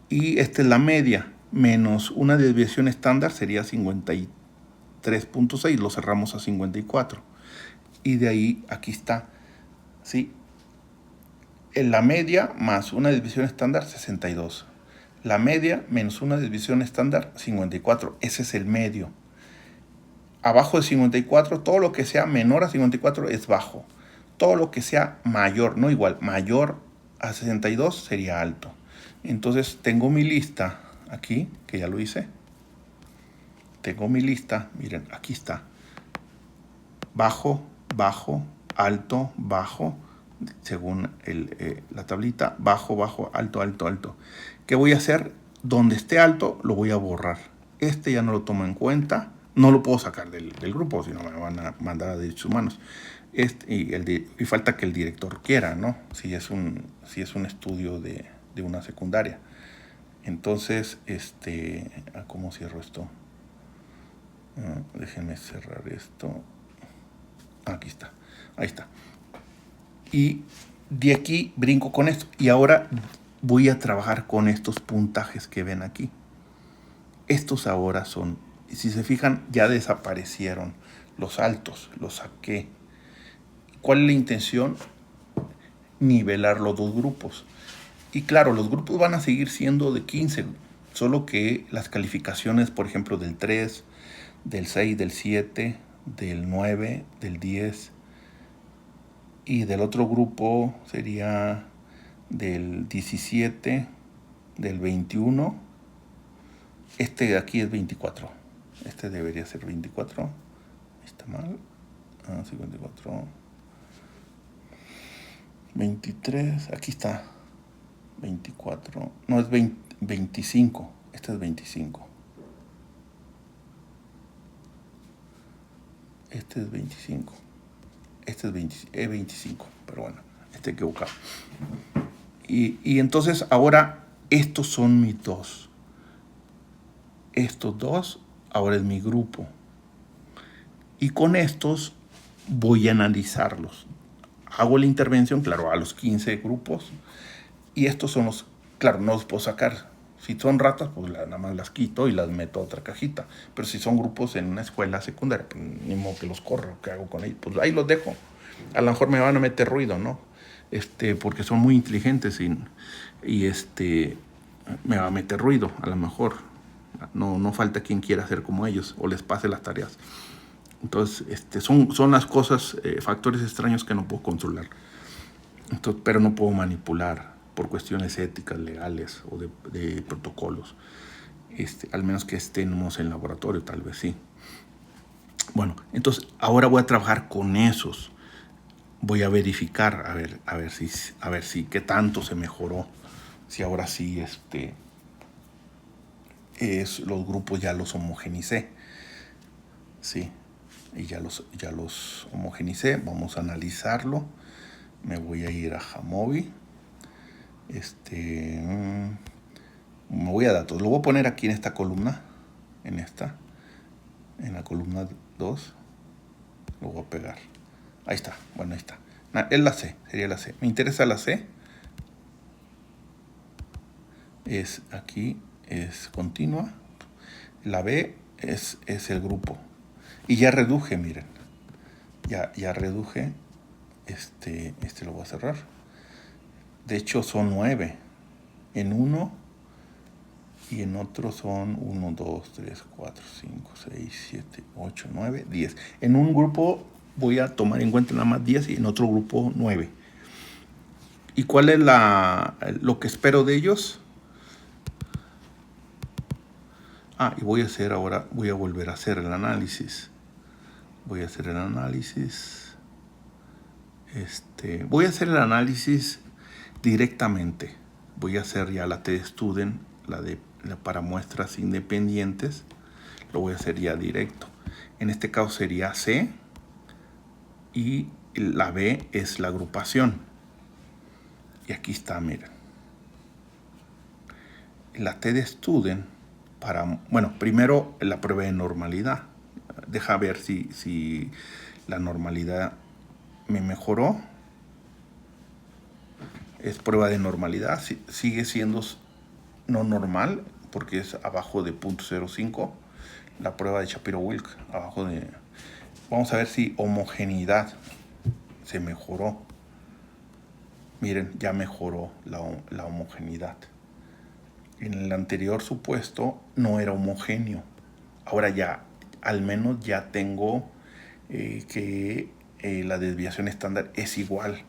Y esta es la media, menos una desviación estándar sería 53.6, lo cerramos a 54. Y de ahí, aquí está, ¿sí? En la media más una desviación estándar, 62. La media menos una desviación estándar, 54. Ese es el medio. Abajo de 54, todo lo que sea menor a 54 es bajo. Todo lo que sea mayor, no igual, mayor a 62 sería alto. Entonces tengo mi lista aquí, que ya lo hice. Tengo mi lista, miren, aquí está. Bajo, bajo, alto, bajo, según la tablita, bajo, bajo, alto, alto, alto. ¿Qué voy a hacer? Donde esté alto, lo voy a borrar. Este ya no lo tomo en cuenta. No lo puedo sacar del grupo, si no me van a mandar a derechos humanos. Y falta que el director quiera, ¿no? Si es un estudio de una secundaria. Entonces, ¿cómo cierro esto? Déjenme cerrar esto. Aquí está. Ahí está. Y de aquí brinco con esto. Y ahora voy a trabajar con estos puntajes que ven aquí. Estos ahora son, si se fijan, ya desaparecieron los altos. Los saqué. ¿Cuál es la intención? Nivelar los dos grupos. Y claro, los grupos van a seguir siendo de 15, solo que las calificaciones, por ejemplo, del 3, del 6, del 7, del 9, del 10, y del otro grupo sería del 17, del 21. Este de aquí es 24. Este debería ser 24. Está mal. 54. 23. Aquí está. 24. No, es 25. Este es 25. Este es 25. Este es 25. Pero bueno, equivocado. Y entonces ahora estos son mis dos. Estos dos ahora es mi grupo. Y con estos voy a analizarlos. Hago la intervención, claro, a los 15 grupos. Y estos son los, claro, no los puedo sacar. Si son ratas, pues nada más las quito y las meto a otra cajita. Pero si son grupos en una escuela secundaria, pues ni modo que los corro, ¿qué hago con ellos? Pues ahí los dejo. A lo mejor me van a meter ruido, ¿no? Porque son muy inteligentes y me va a meter ruido, a lo mejor. No falta quien quiera hacer como ellos o les pase las tareas. Entonces, son las cosas, factores extraños que no puedo controlar. Entonces, pero no puedo manipular por cuestiones éticas, legales o de protocolos. Al menos que estemos en laboratorio, tal vez sí. Bueno, entonces ahora voy a trabajar con esos. Voy a verificar, a ver si qué tanto se mejoró. Si ahora sí, los grupos ya los homogenicé. Sí, y ya los homogenicé. Vamos a analizarlo. Me voy a ir a Jamovi. Me voy a datos. Lo voy a poner aquí en esta columna. En la columna 2. Lo voy a pegar. Ahí está. Bueno, ahí está. Es la C. Sería la C. Me interesa la C. Es aquí. Es continua. La B es el grupo. Y ya reduje, miren. Ya reduje. Lo voy a cerrar. De hecho, son 9. En uno y en otro son 1, 2, 3, 4, 5, 6, 7, 8, 9, 10. En un grupo voy a tomar en cuenta nada más 10 y en otro grupo 9. ¿Y cuál es lo que espero de ellos? Y voy a volver a hacer el análisis. Voy a hacer el análisis. Voy a hacer el análisis directamente. voy a hacer ya la T-Student, para muestras independientes, lo voy a hacer ya directo. En este caso sería C y la B es la agrupación. Y aquí está, miren. La T-Student bueno, primero la prueba de normalidad. Deja ver si la normalidad me mejoró. Es prueba de normalidad, sigue siendo no normal porque es abajo de 0.05. La prueba de Shapiro-Wilk abajo de... Vamos a ver si homogeneidad se mejoró. Miren, ya mejoró la homogeneidad. En el anterior supuesto no era homogéneo. Ahora ya, al menos ya tengo que la desviación estándar es igual.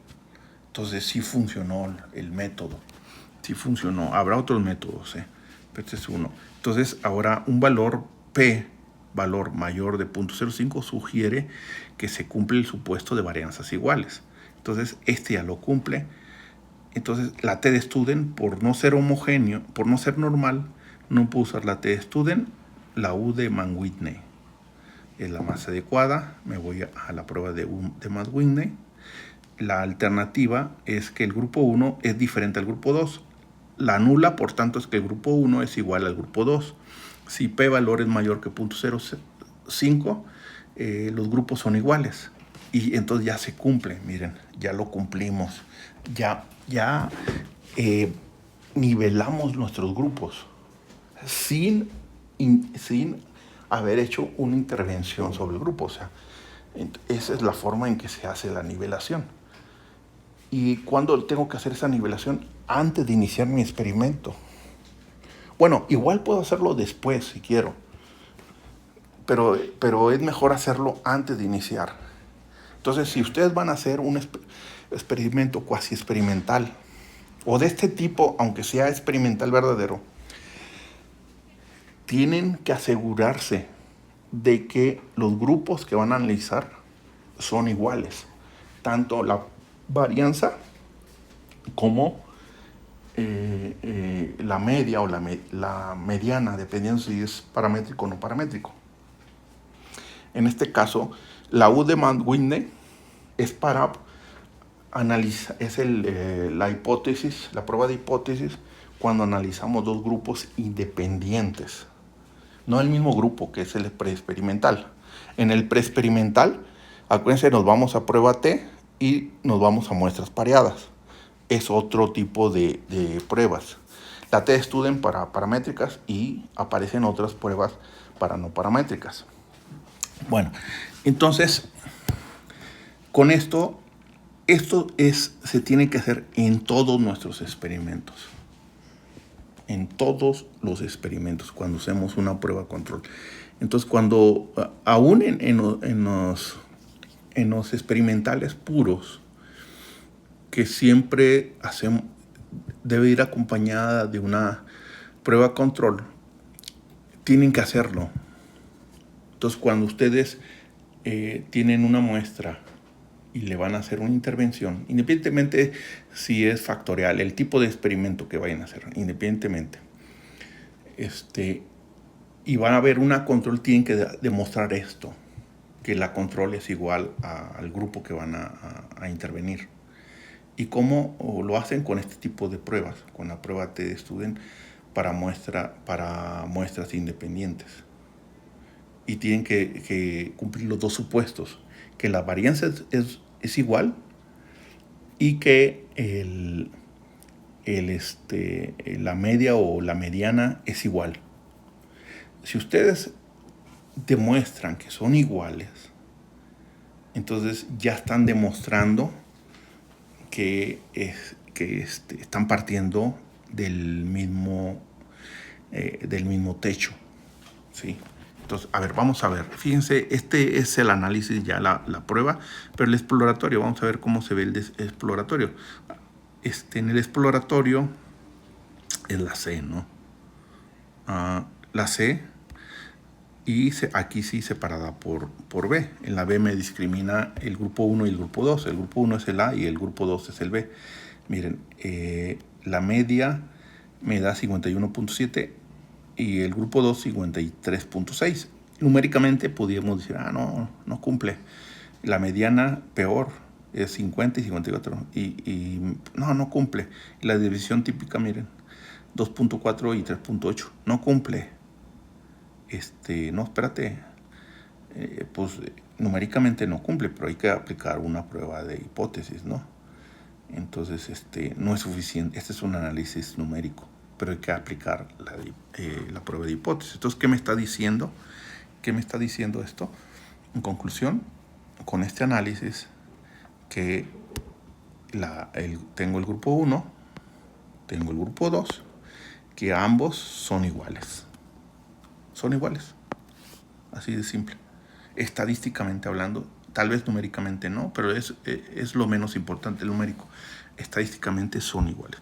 Entonces sí funcionó el método. Sí funcionó. Habrá otros métodos, pero este es uno. Entonces ahora un valor P, valor mayor de 0.05, sugiere que se cumple el supuesto de varianzas iguales. Entonces este ya lo cumple. Entonces la T-Student, por no ser homogéneo, por no ser normal, no puedo usar la T-Student. La U de Mann-Whitney es la más adecuada. Me voy a la prueba de Mann-Whitney. La alternativa es que el grupo 1 es diferente al grupo 2. La nula, por tanto, es que el grupo 1 es igual al grupo 2. Si P valor es mayor que 0.05, los grupos son iguales. Y entonces ya se cumple, miren, ya lo cumplimos. Ya nivelamos nuestros grupos sin haber hecho una intervención sobre el grupo. O sea, esa es la forma en que se hace la nivelación. ¿Y cuándo tengo que hacer esa nivelación? Antes de iniciar mi experimento. Bueno, igual puedo hacerlo después si quiero, pero es mejor hacerlo antes de iniciar. Entonces, si ustedes van a hacer un experimento cuasi experimental, o de este tipo, aunque sea experimental verdadero, tienen que asegurarse de que los grupos que van a analizar son iguales. Tanto la varianza como la media o la mediana, dependiendo si es paramétrico o no paramétrico. En este caso, la U de Mann-Whitney es para analizar, es la hipótesis, la prueba de hipótesis cuando analizamos dos grupos independientes. No el mismo grupo, que es el preexperimental. En el preexperimental, acuérdense, nos vamos a prueba T y nos vamos a muestras pareadas. Es otro tipo de pruebas. La T-Student para paramétricas y aparecen otras pruebas para no paramétricas. Bueno, entonces, con esto se tiene que hacer en todos nuestros experimentos. En todos los experimentos, cuando hacemos una prueba control. Entonces, aún en los experimentales puros, que siempre debe ir acompañada de una prueba control, tienen que hacerlo. Entonces, cuando ustedes tienen una muestra y le van a hacer una intervención, independientemente si es factorial, el tipo de experimento que vayan a hacer, independientemente, y van a ver una control, tienen que demostrar esto, que la control es igual al grupo que van a intervenir. ¿Y cómo lo hacen? Con este tipo de pruebas, con la prueba T-Student para muestras independientes. Y tienen que cumplir los dos supuestos, que la varianza es igual y que la media o la mediana es igual. Si ustedes demuestran que son iguales, entonces ya están demostrando que están partiendo del mismo techo, ¿sí? Entonces, a ver, vamos a ver. Fíjense, este es el análisis, ya la prueba, pero el exploratorio, vamos a ver cómo se ve el exploratorio. En el exploratorio es la C, ¿no? La C, y aquí sí separada por B. En la B me discrimina el grupo 1 y el grupo 2. El grupo 1 es el A y el grupo 2 es el B. Miren, la media me da 51.7 y el grupo 2 53.6. Numéricamente podríamos decir, no cumple. La mediana peor es 50 y 54 y no cumple. La división típica, miren, 2.4 y 3.8, no cumple. No, espérate, pues numéricamente no cumple, pero hay que aplicar una prueba de hipótesis, ¿no? Entonces, no es suficiente. Este es un análisis numérico, pero hay que aplicar la prueba de hipótesis. Entonces, ¿qué me está diciendo? ¿Qué me está diciendo esto? En conclusión, con este análisis, que tengo el grupo 1, tengo el grupo 2, que ambos son iguales. Son iguales. Así de simple. Estadísticamente hablando, tal vez numéricamente no, pero es lo menos importante, el numérico. Estadísticamente son iguales.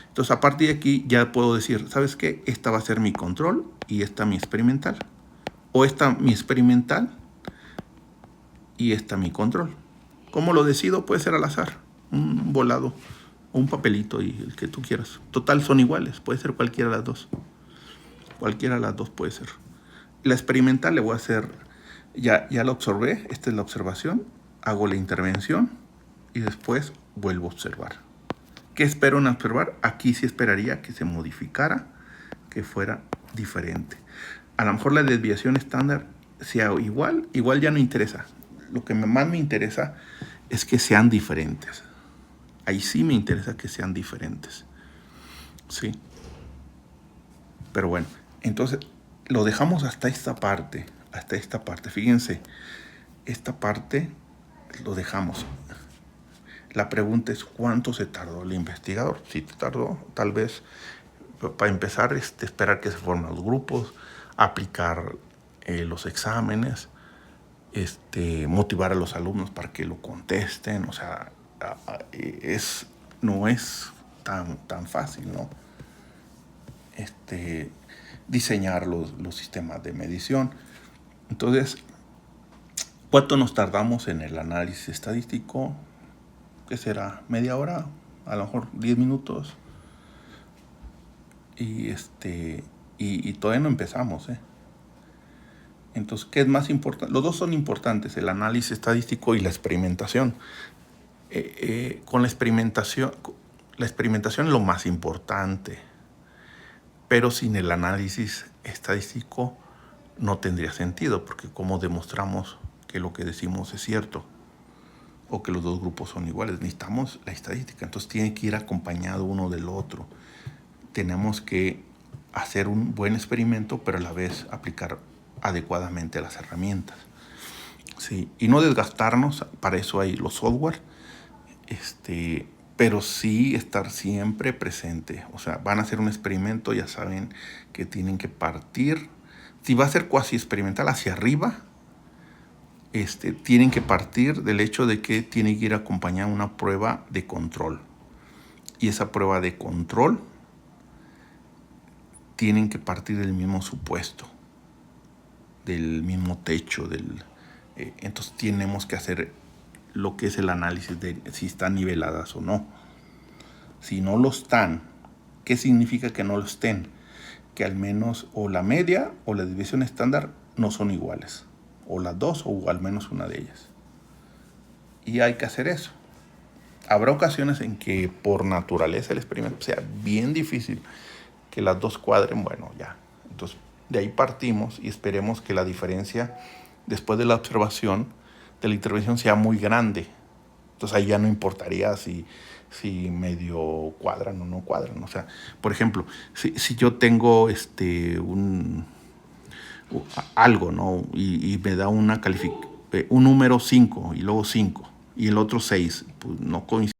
Entonces, a partir de aquí ya puedo decir, ¿sabes qué? Esta va a ser mi control y esta mi experimental. O esta mi experimental y esta mi control. ¿Cómo lo decido? Puede ser al azar, un volado o un papelito y el que tú quieras. Total, son iguales, puede ser cualquiera de las dos. Cualquiera de las dos puede ser. La experimental le voy a hacer, ya la observé, esta es la observación, hago la intervención y después vuelvo a observar. ¿Qué espero en observar? Aquí sí esperaría que se modificara, que fuera diferente. A lo mejor la desviación estándar sea igual ya no interesa. Lo que más me interesa es que sean diferentes. Ahí sí me interesa que sean diferentes. Sí. Pero bueno, entonces lo dejamos hasta esta parte. Hasta esta parte. Fíjense, esta parte lo dejamos. La pregunta es, ¿cuánto se tardó el investigador? Si tardó, tal vez, para empezar, esperar que se formen los grupos, aplicar los exámenes, motivar a los alumnos para que lo contesten. O sea, no es tan fácil, ¿no? Diseñar los sistemas de medición. Entonces, ¿cuánto nos tardamos en el análisis estadístico? ¿Qué será? ¿Media hora? A lo mejor 10 minutos. Y todavía no empezamos, ¿eh? Entonces, ¿qué es más importante? Los dos son importantes, el análisis estadístico y la experimentación. Con la experimentación es lo más importante, pero sin el análisis estadístico no tendría sentido, porque ¿cómo demostramos que lo que decimos es cierto? O que los dos grupos son iguales. Necesitamos la estadística, entonces tiene que ir acompañado uno del otro. Tenemos que hacer un buen experimento, pero a la vez aplicar adecuadamente las herramientas. Sí, y no desgastarnos, para eso hay los software, pero sí estar siempre presente. O sea, van a hacer un experimento, ya saben que tienen que partir. Si va a ser cuasi experimental hacia arriba, tienen que partir del hecho de que tiene que ir acompañada una prueba de control. Y esa prueba de control tienen que partir del mismo supuesto, del mismo techo. Entonces tenemos que hacer lo que es el análisis de si están niveladas o no. Si no lo están, ¿qué significa que no lo estén? Que al menos o la media o la desviación estándar no son iguales. O las dos o al menos una de ellas. Y hay que hacer eso. Habrá ocasiones en que por naturaleza el experimento sea bien difícil que las dos cuadren. Bueno, ya. Entonces de ahí partimos y esperemos que la diferencia después de la observación de la intervención sea muy grande. Entonces ahí ya no importaría si medio cuadran o no cuadran. O sea, por ejemplo, si yo tengo algo, ¿no? Y me da un número 5 y luego 5 y el otro 6, pues no coincide.